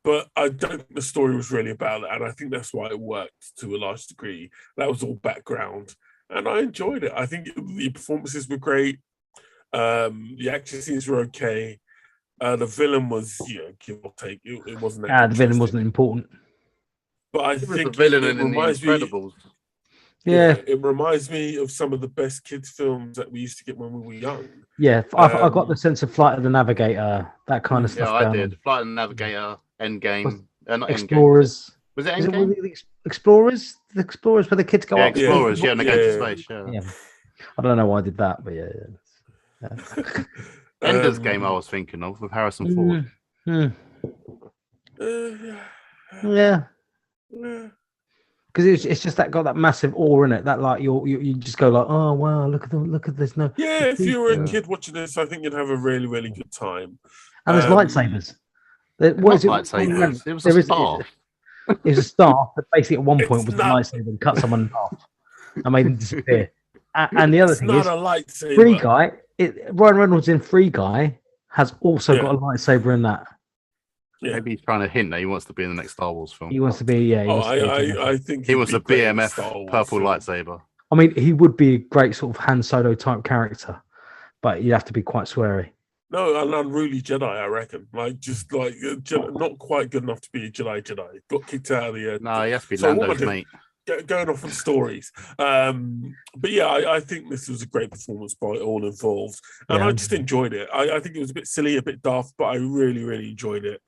But I don't think the story was really about that, and I think that's why it worked to a large degree. That was all background, and I enjoyed it. I think the performances were great. The action scenes were okay. The villain was, give or take. It wasn't that. The villain wasn't important. But I think the villain in The Incredibles. Yeah, it reminds me of some of the best kids' films that we used to get when we were young. Yeah, I got the sense of Flight of the Navigator, that kind of stuff. Yeah, I did. Flight of the Navigator, Endgame, not Explorers. Endgame. Was it Endgame? Explorers? The Explorers where the kids go up. Explorers, and they go to space. Yeah. I don't know why I did that, but yeah. Ender's Game I was thinking of with Harrison Ford. Yeah. Because it's just got that massive awe in it. That like you just go like, oh wow, look at this. No. Yeah, if you were a kid watching this, I think you'd have a really, really good time. And there's lightsabers. What is it? Lightsabers. It was a staff. It was a staff that basically at one point was a lightsaber and cut someone in half and made them disappear. And the other thing is, a lightsaber. Free Guy. Ryan Reynolds in Free Guy has also got a lightsaber in that. Yeah. Maybe he's trying to hint that he wants to be in the next Star Wars film. He wants to be, I think he wants a BMF purple lightsaber. I mean, he would be a great sort of Han Solo type character, but you'd have to be quite sweary. No, an unruly Jedi, I reckon. Not quite good enough to be a Jedi. Got kicked out of the. No, he has to be Lando's mate. Going off on stories. But yeah, I think this was a great performance by all involved. And I just enjoyed it. I think it was a bit silly, a bit daft, but I really, really enjoyed it.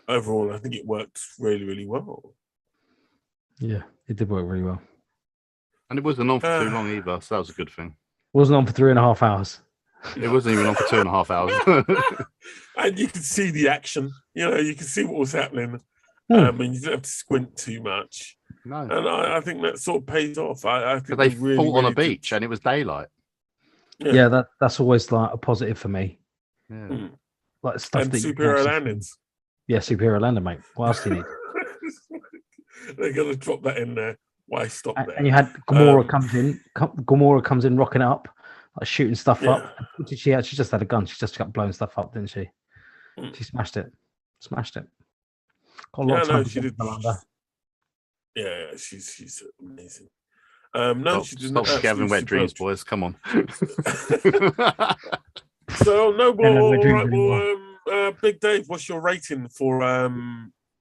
Overall, I think it worked really, really well. Yeah, it did work really well. And it wasn't on for too long either, so that was a good thing. It wasn't on for 3.5 hours. It wasn't even on for 2.5 hours. And you could see the action. You could see what was happening. And you didn't have to squint too much. No. And I think that sort of pays off. I think they really, fought on a beach and it was daylight. Yeah, that's always like a positive for me. Yeah. Like stuff and that superhero landings. Yeah, superhero landing, mate. What else do you need? They're going to drop that in there. Why stop there? And you had Gamora comes in. Gamora comes in, rocking up, like shooting stuff up. What did she had? She just had a gun. She just got blowing stuff up, didn't she? She smashed it. Got a lot of time she did. Yeah, she's amazing. She did not having wet dreams, boys. Come on. So no more. All right, Big Dave, what's your rating for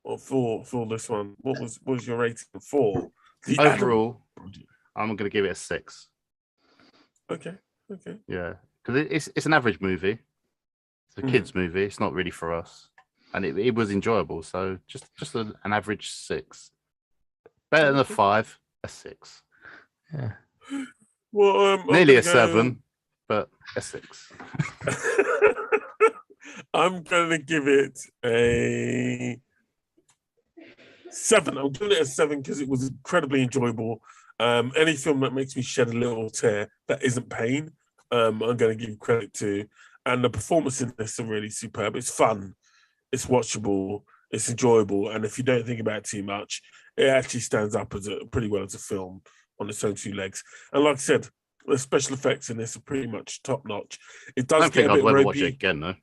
this one? What was your rating for? Overall, I'm going to give it a 6. Okay. Yeah, because it's an average movie. It's a kids' movie. It's not really for us, and it was enjoyable. So just an average 6. Better than a 5, a 6. Yeah. Well, nearly a 7, but a 6. I'm going to give it a 7. I'm giving it a 7 because it was incredibly enjoyable. Any film that makes me shed a little tear that isn't pain, I'm going to give credit to. And the performance in this are really superb. It's fun, it's watchable, it's enjoyable, and if you don't think about it too much, it actually stands up pretty well as a film on its own 2 legs. And like I said, the special effects in this are pretty much top notch. It does get a bit ropey. I don't think I'll ever watch it again, though.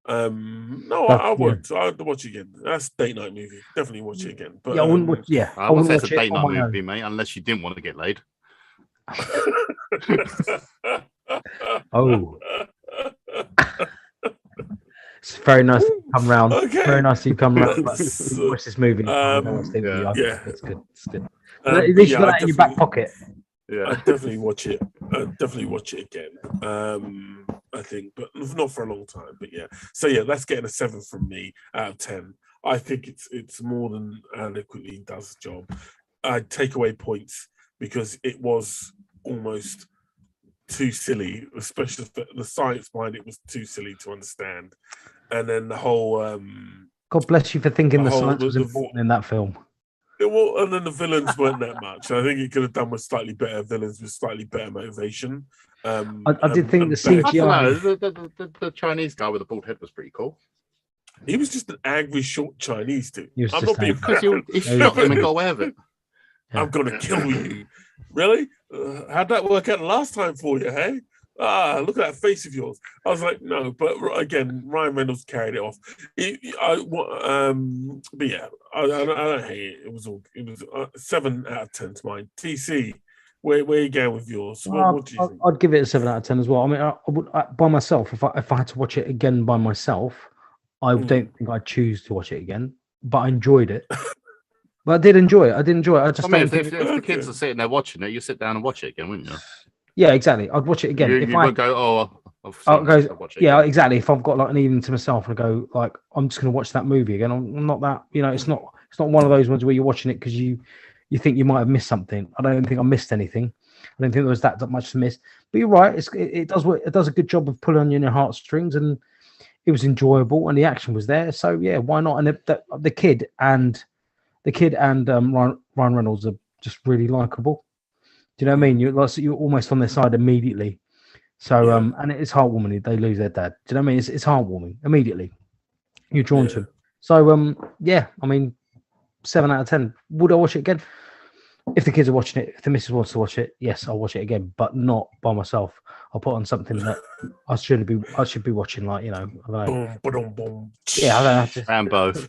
No, I would. I'd watch it again. That's a date night movie. Definitely watch it again. But I wouldn't watch. Yeah, I wouldn't say it's a date night movie, mate, unless you didn't want to get laid. Oh, it's very nice to come round. Okay. Very nice to come round. Watch this movie. It's good. It's good. At least you got that in your back pocket. Yeah, I'd definitely watch it. Again. I think, but not for a long time. But yeah, so yeah, that's getting a 7 from me out of 10. I think it's more than adequately does the job. I'd take away points because it was almost too silly, especially the science behind it was too silly to understand. And then the whole God bless you for thinking the science was important in that film. And then the villains weren't that much. I think it could have done with slightly better villains with slightly better motivation. I did think the CGI. I don't know, the Chinese guy with the bald head was pretty cool. He was just an angry, short Chinese dude. I'm not being because he shot him and got away with it. I'm gonna kill you. Really? How'd that work out last time for you? Hey? Look at that face of yours. I was like, no, but again, Ryan Reynolds carried it off. But yeah, I don't hate it. It was 7 out of 10 to mine. TC, where you going with yours? What do you think? I'd give it a 7 out of 10 as well. I mean, I would by myself. If I had to watch it again by myself, I don't think I'd choose to watch it again. But I enjoyed it. But I did enjoy it. I just if the kids are sitting there watching it, you sit down and watch it again, wouldn't you? Yeah, exactly. I'd watch it again. You would go, I'll watch it. Yeah, again. Exactly. If I've got like an evening to myself and I go like, I'm just going to watch that movie again. I'm not that, it's not one of those ones where you're watching it because you think you might have missed something. I don't think I missed anything. I don't think there was that much to miss. But you're right. It does a good job of pulling on your heartstrings, and it was enjoyable and the action was there. So yeah, why not? And the kid and Ryan Reynolds are just really likable. Do you know what I mean? You're almost on their side immediately. So and it's heartwarming. They lose their dad. Do you know what I mean? It's heartwarming immediately. You're drawn to. So yeah, I mean, 7 out of 10. Would I watch it again? If the kids are watching it, if the missus wants to watch it, yes, I'll watch it again, but not by myself. I'll put on something that I should be watching, like, I don't know. Boom. Yeah, I don't have to. And both.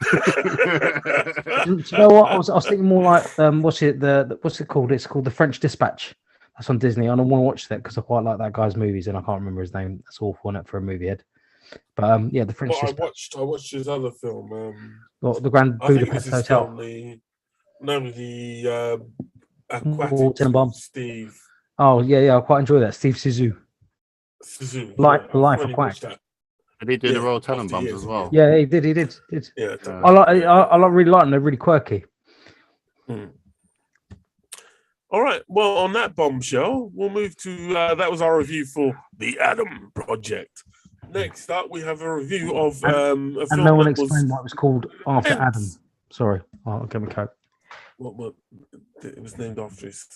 Do you know what? I was thinking more like what's it called? It's called The French Dispatch. That's on Disney. I don't want to watch that because I quite like that guy's movies, and I can't remember his name. That's awful, isn't it, for a movie head? But yeah, The French Dispatch. I watched his other film. The Grand Budapest Hotel. The Aquatic Steve. Oh yeah, I quite enjoy that. Steve Zissou. Life Aquatic. Did he do the Royal Tenenbaums as well? Yeah, he did. Yeah, I really like them. They're really quirky. All right. Well, on that bombshell, we'll move to that was our review for The Adam Project. Next up, we have a review of a film. And no one explained why it was called after Adam. Sorry, I'll get my coat. What? It was named after his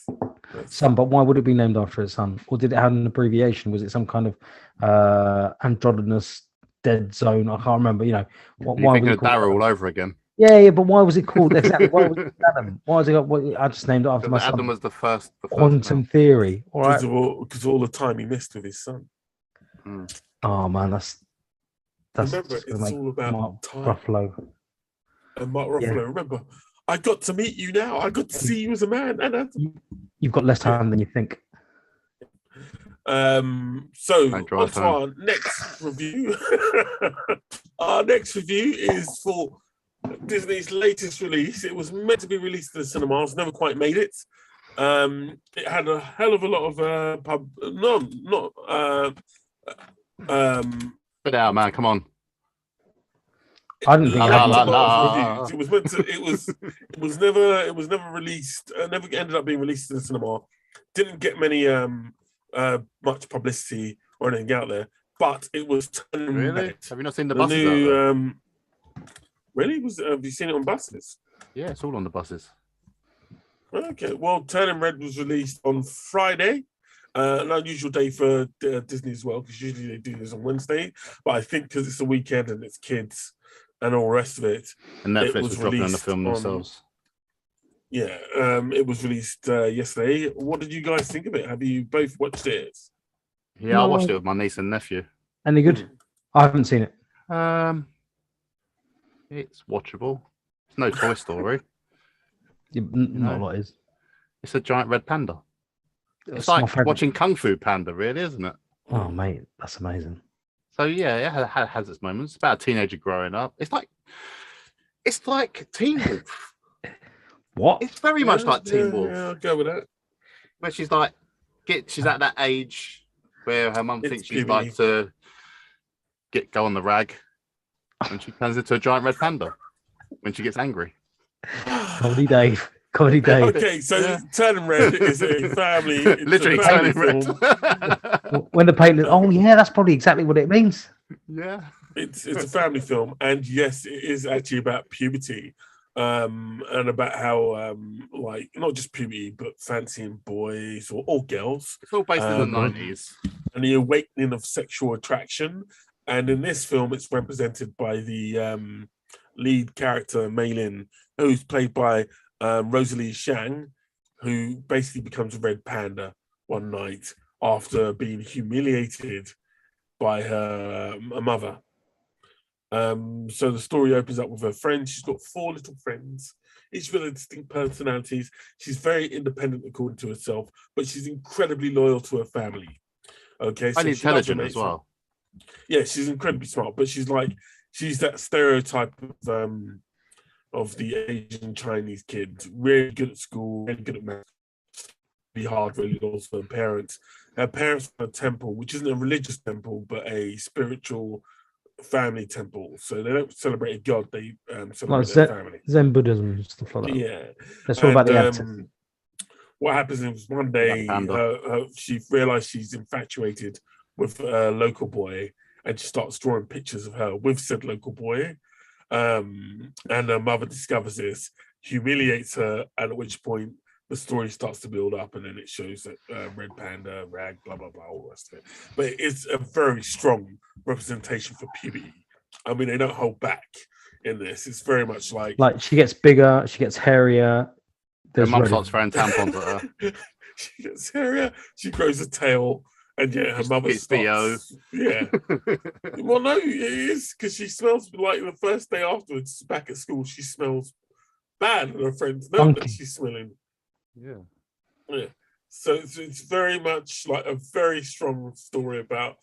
son, but why would it be named after his son? Or did it have an abbreviation? Was it some kind of androgynous dead zone? I can't remember. Why thinking of Darrow all over again? Yeah, but why was it called exactly? Why was it Adam? Why was it? I just named it after my son. Adam was the first Quantum theory. All right. Because all the time he missed with his son. Oh man, that's remember, it's all about Mark time. Ruffalo. And Mark Ruffalo, remember, I got to meet you now. I got to see you as a man. And you've got less time than you think. So on to our next review. Our next review is for Disney's latest release. It was meant to be released in the cinemas, never quite made it. It had a hell of a lot of Put it out, man. Come on. I didn't think it was meant to. It was never released. Never ended up being released in the cinema. Didn't get many much publicity or anything out there. But it was really. Red. Have you not seen the buses? New, really? Have you seen it on buses? Yeah, it's all on the buses. Okay. Well, Turning Red was released on Friday. An unusual day for Disney as well, because usually they do this on Wednesday. But I think because it's a weekend and it's kids and all the rest of it. And Netflix was dropping on the film themselves. Yeah, it was released yesterday. What did you guys think of it? Have you both watched it? Yeah, no. I watched it with my niece and nephew. Any good? I haven't seen it. It's watchable. It's no Toy Story. Not a lot is. It's a giant red panda. It's like watching Kung Fu Panda, really, isn't it? Oh, mate, that's amazing. So yeah, it has its moments. It's about a teenager growing up. It's like Teen Wolf. What? It's very much like Teen Wolf. Yeah, I'll go with that. Where she's at that age where her mum thinks she's like to go on the rag, and she turns into a giant red panda when she gets angry. Comedy Dave. Comedy Dave. Okay, so Turning Red is a family. Literally Turning Red. When the painter, oh yeah, that's probably exactly what it means. Yeah. It's a family film, and yes, it is actually about puberty, and about how like not just puberty, but fancying boys or girls. It's all based in the Um, 90s. and the awakening of sexual attraction. And in this film, it's represented by the lead character, Mei Lin, who's played by Rosalie Shang, who basically becomes a red panda one night after being humiliated by her mother. So the story opens up with her friends. She's got 4 little friends, each with distinct personalities. She's very independent according to herself, but she's incredibly loyal to her family. Okay, so And intelligent as well. Yeah, she's incredibly smart, but she's that stereotype of the Asian Chinese kid, really good at school, really good at math, really hard, really loyal to her parents. Her parents run a temple, which isn't a religious temple, but a spiritual family temple. So they don't celebrate a god; they celebrate their family. Zen Buddhism and stuff like that. Yeah, That's all about the actor. What happens is one day she realized she's infatuated with a local boy, and she starts drawing pictures of her with said local boy. And her mother discovers this, humiliates her, and at which point the story starts to build up, and then it shows that Red Panda, Rag, blah blah blah, all the rest of it. But it's a very strong representation for puberty. I mean, they don't hold back in this. It's very much like she gets bigger, she gets hairier. Her mum starts throwing tampons at her. She gets hairier. She grows a tail, and her mother starts. Yeah. Well, no, it is because she smells like the first day afterwards. Back at school, she smells bad, and her friends know that she's smelling. Yeah. So it's very much like a very strong story about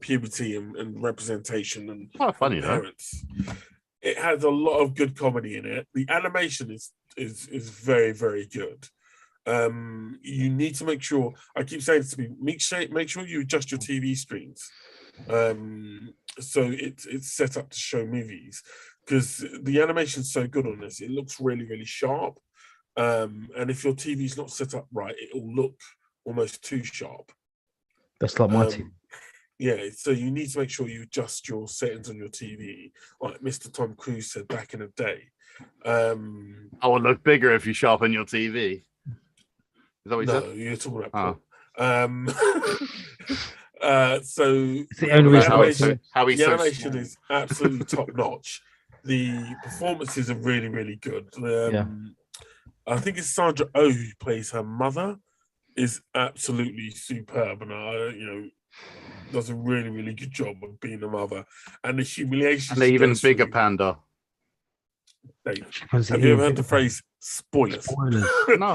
puberty and representation and quite funny, parents. It has a lot of good comedy in it. The animation is very, very good. You need to make sure, I keep saying to me, make sure you adjust your TV screens. So it's set up to show movies, because the animation's so good on this. It looks really, really sharp. And if your TV's not set up right, it'll look almost too sharp. That's like my TV. Yeah, so you need to make sure you adjust your settings on your TV, like Mr. Tom Cruise said back in the day. I will look bigger if you sharpen your TV. Is that what you said? No, you're talking about so it's the only reason the animation is absolutely top notch. The performances are really, really good. I think it's Sandra Oh who plays her mother, is absolutely superb, and does a really, really good job of being a mother. And the humiliation. And the even bigger panda. Dave, have you ever heard the phrase spoilers? No.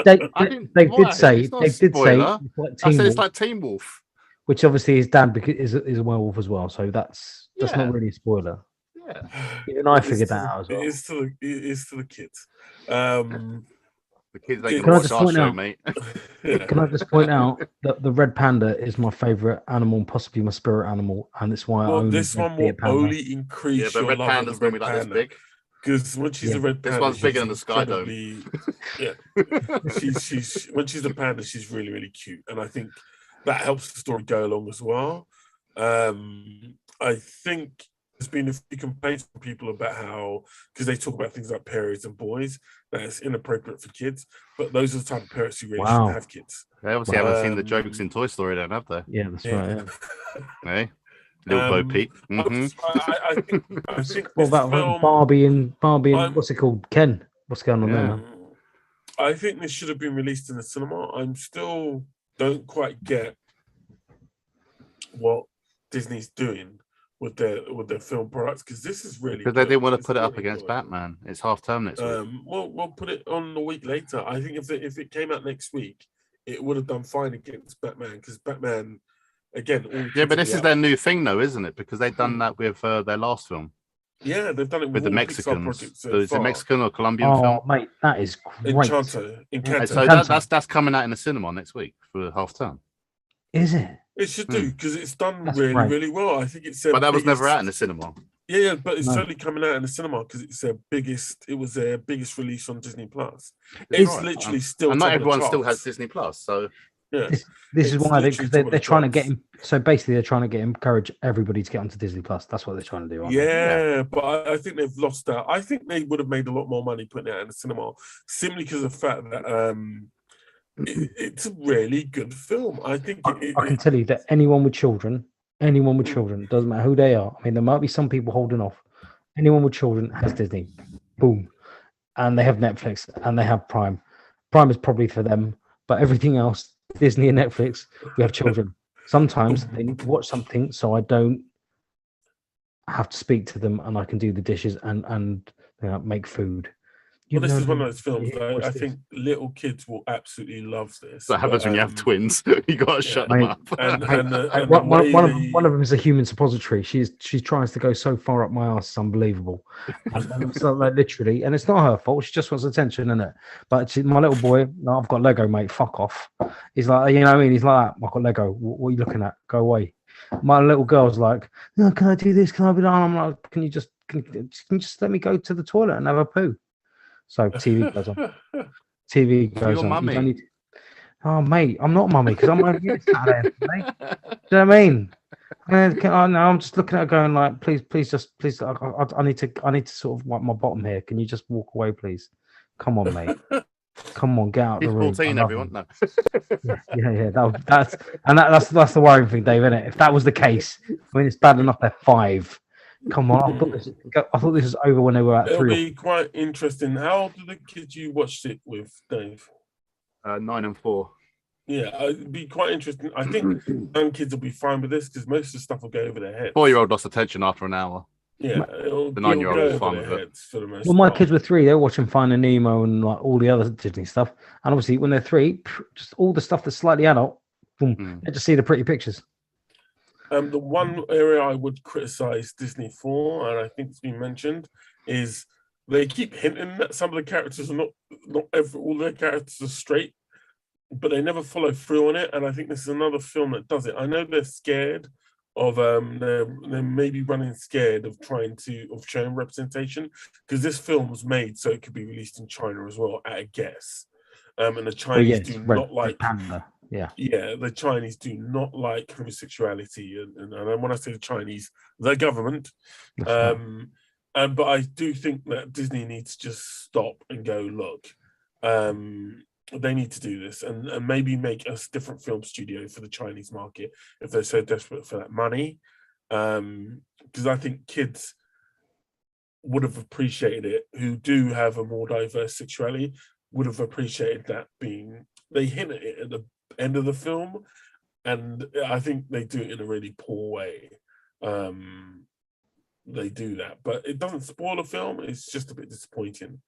They did say it's like Teen Wolf, which obviously his dad is a werewolf as well. So that's not really a spoiler. Yeah, even I figured that out as well. It is to the kids. The kids they can watch our show, mate. Can I just point out that the red panda is my favourite animal, possibly my spirit animal, and it's why I own this one will only increase. Yeah, but red panda's gonna be like this big. Because when she's a red panda, this one's bigger than the Sky Dome. Yeah, she's when she's a panda, she's really, really cute, and I think that helps the story go along as well. I think there's been a few complaints from people about how, because they talk about things like periods and boys, that it's inappropriate for kids, but those are the type of parents who really shouldn't have kids. They obviously haven't seen the jokes in Toy Story, then, have they? Yeah, that's right. Yeah. Hey, little Bo Peep. I think what about film, Barbie and what's it called? Ken. What's going on there, man? I think this should have been released in the cinema. I'm still don't quite get what Disney's doing with their film products, because this is really because they didn't want to put it up against Batman. It's half term next week. We'll put it on a week later. I think if it came out next week, it would have done fine against Batman, because Batman, again. Yeah, but this is their new thing, though, isn't it? Because they've done that with their last film. Yeah, they've done it with the Mexicans. Is it Mexican or Colombian film? Oh, mate, that is great. Encanto. So that's coming out in the cinema next week for half term. Is it? It should do, because it's done really well. I think it's. But that was never out in the cinema. Yeah, but it's totally coming out in the cinema because it's their biggest. It was their biggest release on Disney Plus. It's literally still. And not everyone still has Disney Plus, so Yeah, This is It's why literally because top of they're the trying to get charts. him. So basically, they're trying to encourage everybody to get onto Disney Plus. That's what they're trying to do, aren't they? Yeah, but I think they've lost out. I think they would have made a lot more money putting it out in the cinema simply because of the fact that it's a really good film. I think I can tell you that anyone with children, doesn't matter who they are. I mean, there might be some people holding off. Anyone with children has Disney. Boom. And they have Netflix and they have Prime. Prime is probably for them, but everything else, Disney and Netflix, we have children. Sometimes they need to watch something so I don't have to speak to them and I can do the dishes and make food. Well, this is one of No, those films that watch I this. think little kids will absolutely love this. That happens when you have twins. You got to shut them Mate, up. And Mate, the one way one of them is a human suppository. She tries to go so far up my ass, it's unbelievable. And it's not like literally, and it's not her fault. She just wants attention, isn't it? But my little boy, no, I've got Lego, mate. Fuck off. He's like, you know what I mean? He's like, I've got Lego. What are you looking at? Go away. My little girl's like, no, can I do this? Can I be done? I'm like, can you just let me go to the toilet and have a poo? So TV goes on. TV goes Your on. mummy. You don't need. Oh, mate, I'm not mummy because I'm over here Saturday. Do you know what I mean? I'm just looking at her going like, please, I need to sort of wipe my bottom here. Can you just walk away, please? Come on, mate. Come on, get out He's the room. 14, everyone. No. Yeah. That's the worrying thing, Dave, isn't it? If that was the case, I mean, it's bad enough they're 5. Come on, I thought this was over when they were at 3. It'll be quite interesting. How old are the kids you watched it with, Dave? 9 and 4. Yeah, it'd be quite interesting. I think young kids will be fine with this because most of the stuff will go over their heads. 4-year-old lost attention after an hour. Yeah, The 9-year-old go was over fine their with it. heads for the most Well, my part. kids were 3. They were watching Finding Nemo and like all the other Disney stuff. And obviously, when they're 3, just all the stuff that's slightly adult, boom, they just see the pretty pictures. The one area I would criticize Disney for, and I think it's been mentioned, is they keep hinting that some of the characters are all their characters are straight, but they never follow through on it. And I think this is another film that does it. I know they're scared of they're maybe running scared of showing representation because this film was made so it could be released in China as well at a guess. And the Chinese do not like Panda. Yeah, the Chinese do not like homosexuality, and when I say the Chinese, the government. But I do think that Disney needs to just stop and go, look, they need to do this and maybe make a different film studio for the Chinese market if they're so desperate for that money. Because I think kids would have appreciated it who do have a more diverse sexuality, would have appreciated that they hint at it at the end of the film, and I think they do it in a really poor way. They do that, but it doesn't spoil the film. It's just a bit disappointing.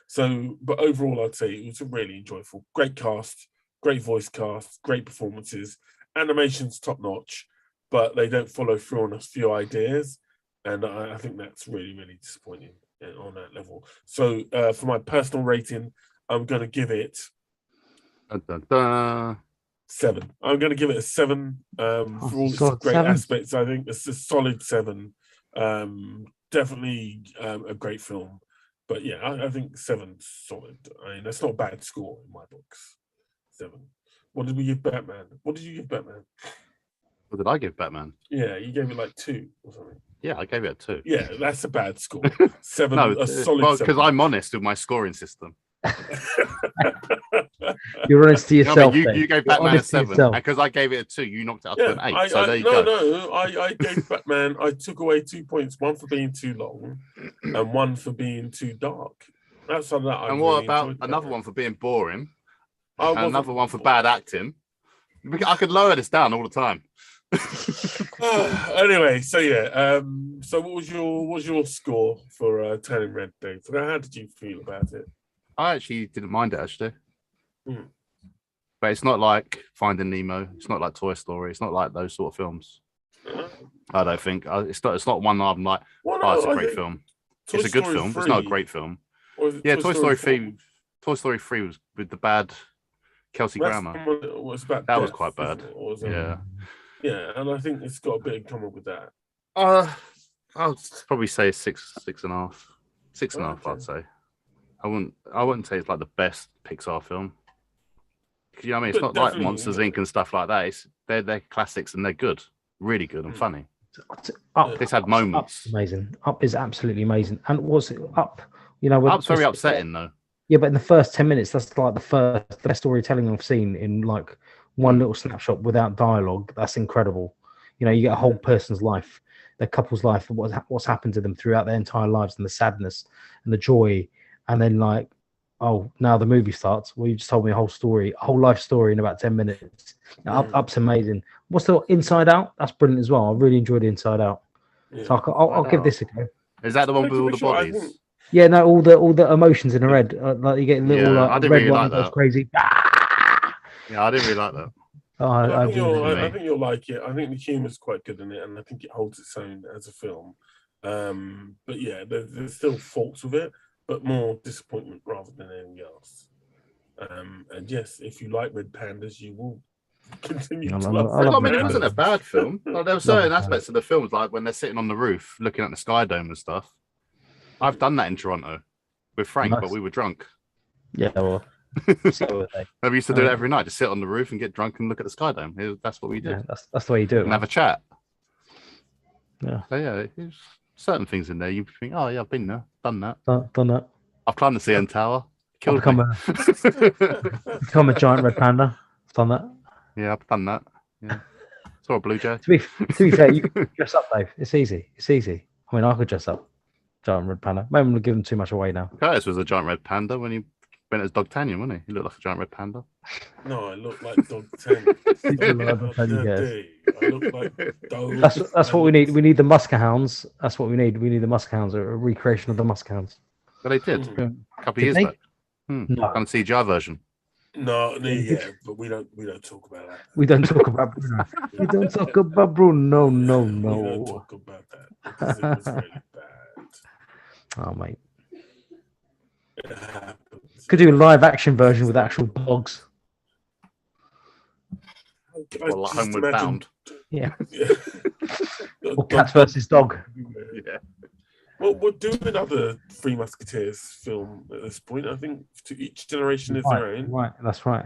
So, but overall, I'd say it was a really enjoyable, great cast, great voice cast, great performances, animation's top notch, but they don't follow through on a few ideas, and I think that's really, really disappointing on that level. So, for my personal rating, I'm going to give it 7. I'm going to give it a 7 for all its great 7? aspects. I think it's a solid 7. Definitely a great film. But yeah, I think 7's solid. I mean, that's not a bad score in my books. 7. What did we give Batman? What did you give Batman? What did I give Batman? Yeah, you gave it like 2 or something. Yeah, I gave it a 2. Yeah, that's a bad score. 7, No, a solid well, 7. because I'm honest with my scoring system. You're honest to yourself. You gave Batman a 7, and because I gave it a 2, you knocked it up to an 8. So there you go. No, I gave Batman. I took away 2 points, 1 for being too long, and 1 for being too dark. Outside of that, and what about another one for being boring? And another one for bad acting. I could lower this down all the time. Anyway, so yeah. So what was your score for Turning Red, Dave? How did you feel about it? I actually didn't mind it actually, but it's not like Finding Nemo. It's not like Toy Story. It's not like those sort of films. I don't think it's not one that I'm like. It's a great film. It's a good film. It's not a great film. Yeah, Toy Story 3. Toy Story 3 was with the bad Kelsey Grammer. That was quite bad. Yeah, and I think it's got a bit in common with that. I'll probably say 6.5. 6.5, I'd say. I wouldn't say it's like the best Pixar film You know what I mean? It's But not like definitely, Monsters Inc. and stuff like that. They're classics and they're good, really good and funny. Up, This had Up's moments. amazing. Up is absolutely amazing. And was it Up? You know, Up's very upsetting though. Yeah, but in the first 10 minutes, that's like the best storytelling I've seen in like one little snapshot without dialogue. That's incredible. You know, you get a whole person's life, their couple's life, what's happened to them throughout their entire lives, and the sadness and the joy, and then like, oh, now the movie starts. Well, you just told me a whole story, a whole life story in about 10 minutes. Up's amazing. What's the Inside Out? That's brilliant as well. I really enjoyed Inside Out. Yeah. So I'll give this a go. Is that the one with all the bodies? Yeah, no, all the emotions in the red. Like you get little I didn't red really one like that goes that. crazy. Yeah, I didn't really like that. I think you'll like it. I think the humor's quite good in it, and I think it holds its own as a film. But yeah, there's still faults with it, but more disappointment rather than anything else. And yes, if you like Red Pandas, you will continue to love Red Pandas. It wasn't a bad film. Like, there were certain aspects of the film, like when they're sitting on the roof looking at the Sky Dome and stuff. I've done that in Toronto with Frank, but we were drunk. Yeah, well, so were they. We used to do it every night, just sit on the roof and get drunk and look at the Sky Dome. That's what we did. Yeah, that's the way you do it. And have a chat. Yeah. So yeah, there's certain things in there you think, oh yeah, I've been there, done that. Done that. I've climbed the CN Tower. Become a giant red panda. I've done that. Yeah, I've done that. Yeah. Saw a blue jay. To be fair, you can dress up, Dave. It's easy. I mean, I could dress up. Giant red panda. Maybe I'm going to give them too much away now. Curtis was a giant red panda when he went as Dogtanian, wasn't he? He looked like a giant red panda. No, I look like Dogtanian. I look like Dog. That's what we need. We need the Muskehounds. That's what we need. We need the Muskehounds, a recreation of the Muskehounds. But they did a couple of years back. No. On CGI version. No, yeah, but we don't talk about that. We don't talk about Bruno. We don't talk about Bruno. No. We don't talk about that because it was really bad. Oh, mate. Could do a live action version with actual dogs. Well, like Homeward Bound. Yeah. Or Cats versus Dog. Yeah. Well, we're doing another Three Musketeers film at this point. I think to each generation is their own. Right, that's right.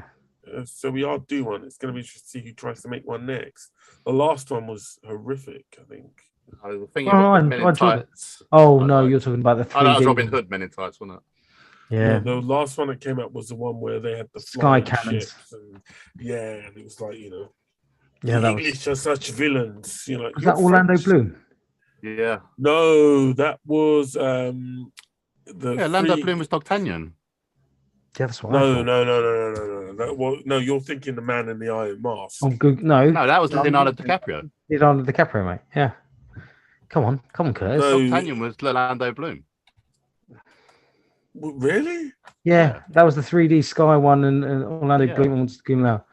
So we are due one. It's going to be interesting to see who tries to make one next. The last one was horrific, I think. I was thinking about Men in Tights. Oh, no, you're talking about the 3D. Oh, that was Robin Hood Men in Tights, wasn't it? Yeah. The last one that came out was the one where they had the sky cannons. And it was like, yeah, the English are such villains. Was that Orlando French. Bloom? Yeah. No, that was Orlando Bloom was D'Artagnan. Yeah, that's what No, you're thinking the Man in the Iron Mask. Oh, good. No, that was Leonardo DiCaprio. Leonardo DiCaprio, mate. Yeah. Come on, Curtis. No. D'Artagnan was Orlando Bloom. Really? Yeah, that was the 3D Sky one, and Orlando Bloom wants to go now.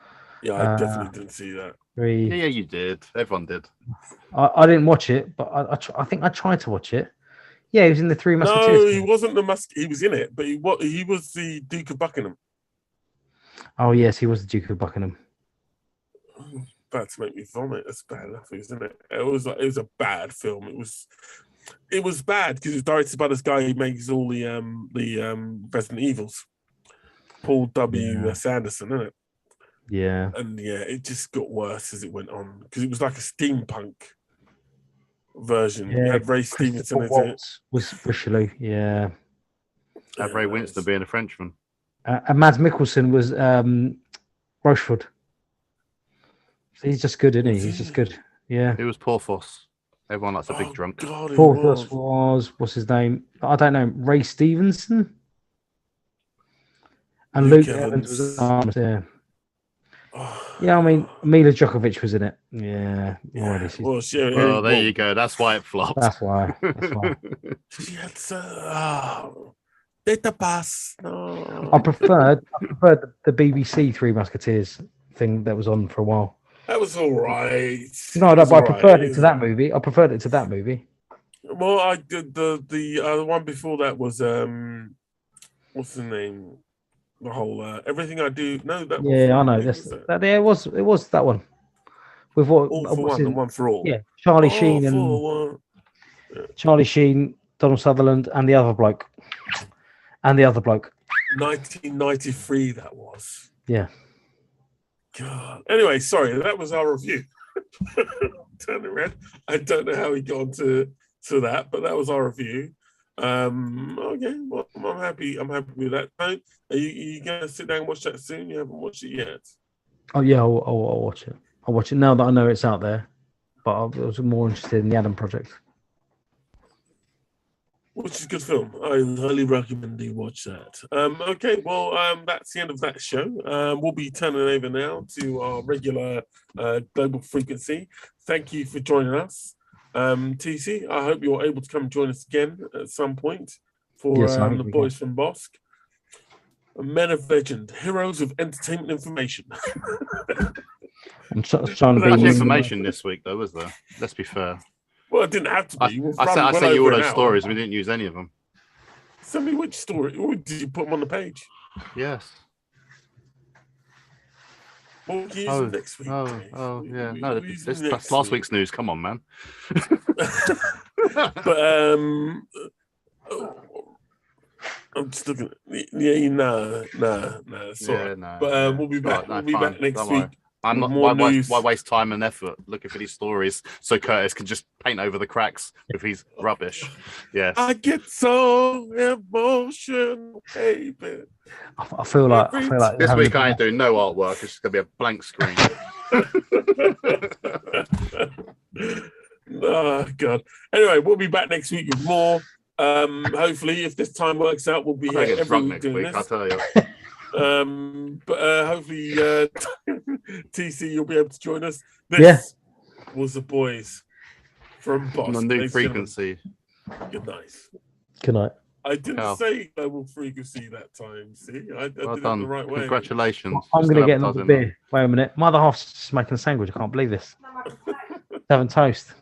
Yeah, I definitely didn't see that. Yeah, you did. Everyone did. I didn't watch it, but I think I tried to watch it. Yeah, he was in the Three Musketeers. No, he wasn't the He was in it, but he was the Duke of Buckingham. Oh yes, he was the Duke of Buckingham. About to make me vomit. That's bad enough, isn't it? It was a bad film. It was bad because it's directed by this guy who makes all the Resident Evils, Paul W. Sanderson, isn't it? Yeah. And it just got worse as it went on because it was like a steampunk version. Yeah, You had Ray Stevenson in it. Was Richelieu, yeah. Had Ray Winston being a Frenchman. And Mads Mikkelsen was Rochefort. So he's just good, isn't he? He's just good. Yeah. He was Porthos. Everyone likes a big drunk. Porthos was, what's his name? I don't know. Ray Stevenson? And Luke Evans was arms, yeah. Yeah, I mean, Mila Djokovic was in it. Yeah. Well, there you go. That's why it flopped. That's why. She had Data Pass. No. I preferred the BBC Three Musketeers thing that was on for a while. That was all right. No, but I preferred it to that movie. Well, I did the one before that was what's the name? The whole Everything I Do. No, that. Yeah, I know. It was that one. With what? All for One, the One for All. Yeah, Charlie Sheen and Charlie Sheen, Donald Sutherland, and the other bloke. 1993, that was. Yeah. God. Anyway, sorry, that was our review. Turn it red. I don't know how we got onto that, but that was our review. Okay, well, I'm happy. I'm happy with that. Are you gonna sit down and watch that soon? You haven't watched it yet. Oh yeah, I'll watch it. I'll watch it now that I know it's out there. But I was more interested in the Adam Project. Which is a good film. I highly recommend you watch that. Okay, well, that's the end of that show. We'll be turning over now to our regular global frequency. Thank you for joining us. TC, I hope you're able to come join us again at some point for the boys from Bossk. Men of legend, heroes of entertainment information. I'm trying to be much information this week, though, was there? Let's be fair. Well, it didn't have to be. I sent you all those stories. We didn't use any of them. Send me which story. Or did you put them on the page? Yes. We'll use them next week. Yeah. No, that's last week's news. Come on, man. But I'm just looking. Nah. Sorry. No. But we'll be back. We'll be back next week. I'm not. Why waste time and effort looking for these stories so Curtis can just paint over the cracks with his rubbish? Yes. I get so emotional, baby. I feel like this week I ain't doing no artwork. It's just gonna be a blank screen. Oh God. Anyway, we'll be back next week with more. Hopefully, if this time works out, we'll be here get every drunk week next doing week. this. I'll tell you. But hopefully, TC, you'll be able to join us. This was the boys from Bossk. On a new frequency. Good night. Good night. I didn't say global frequency that time. See, I did it done. the right way. Congratulations. I'm going to get another beer. Wait a minute. My other half's just making a sandwich. I can't believe this. Having toast.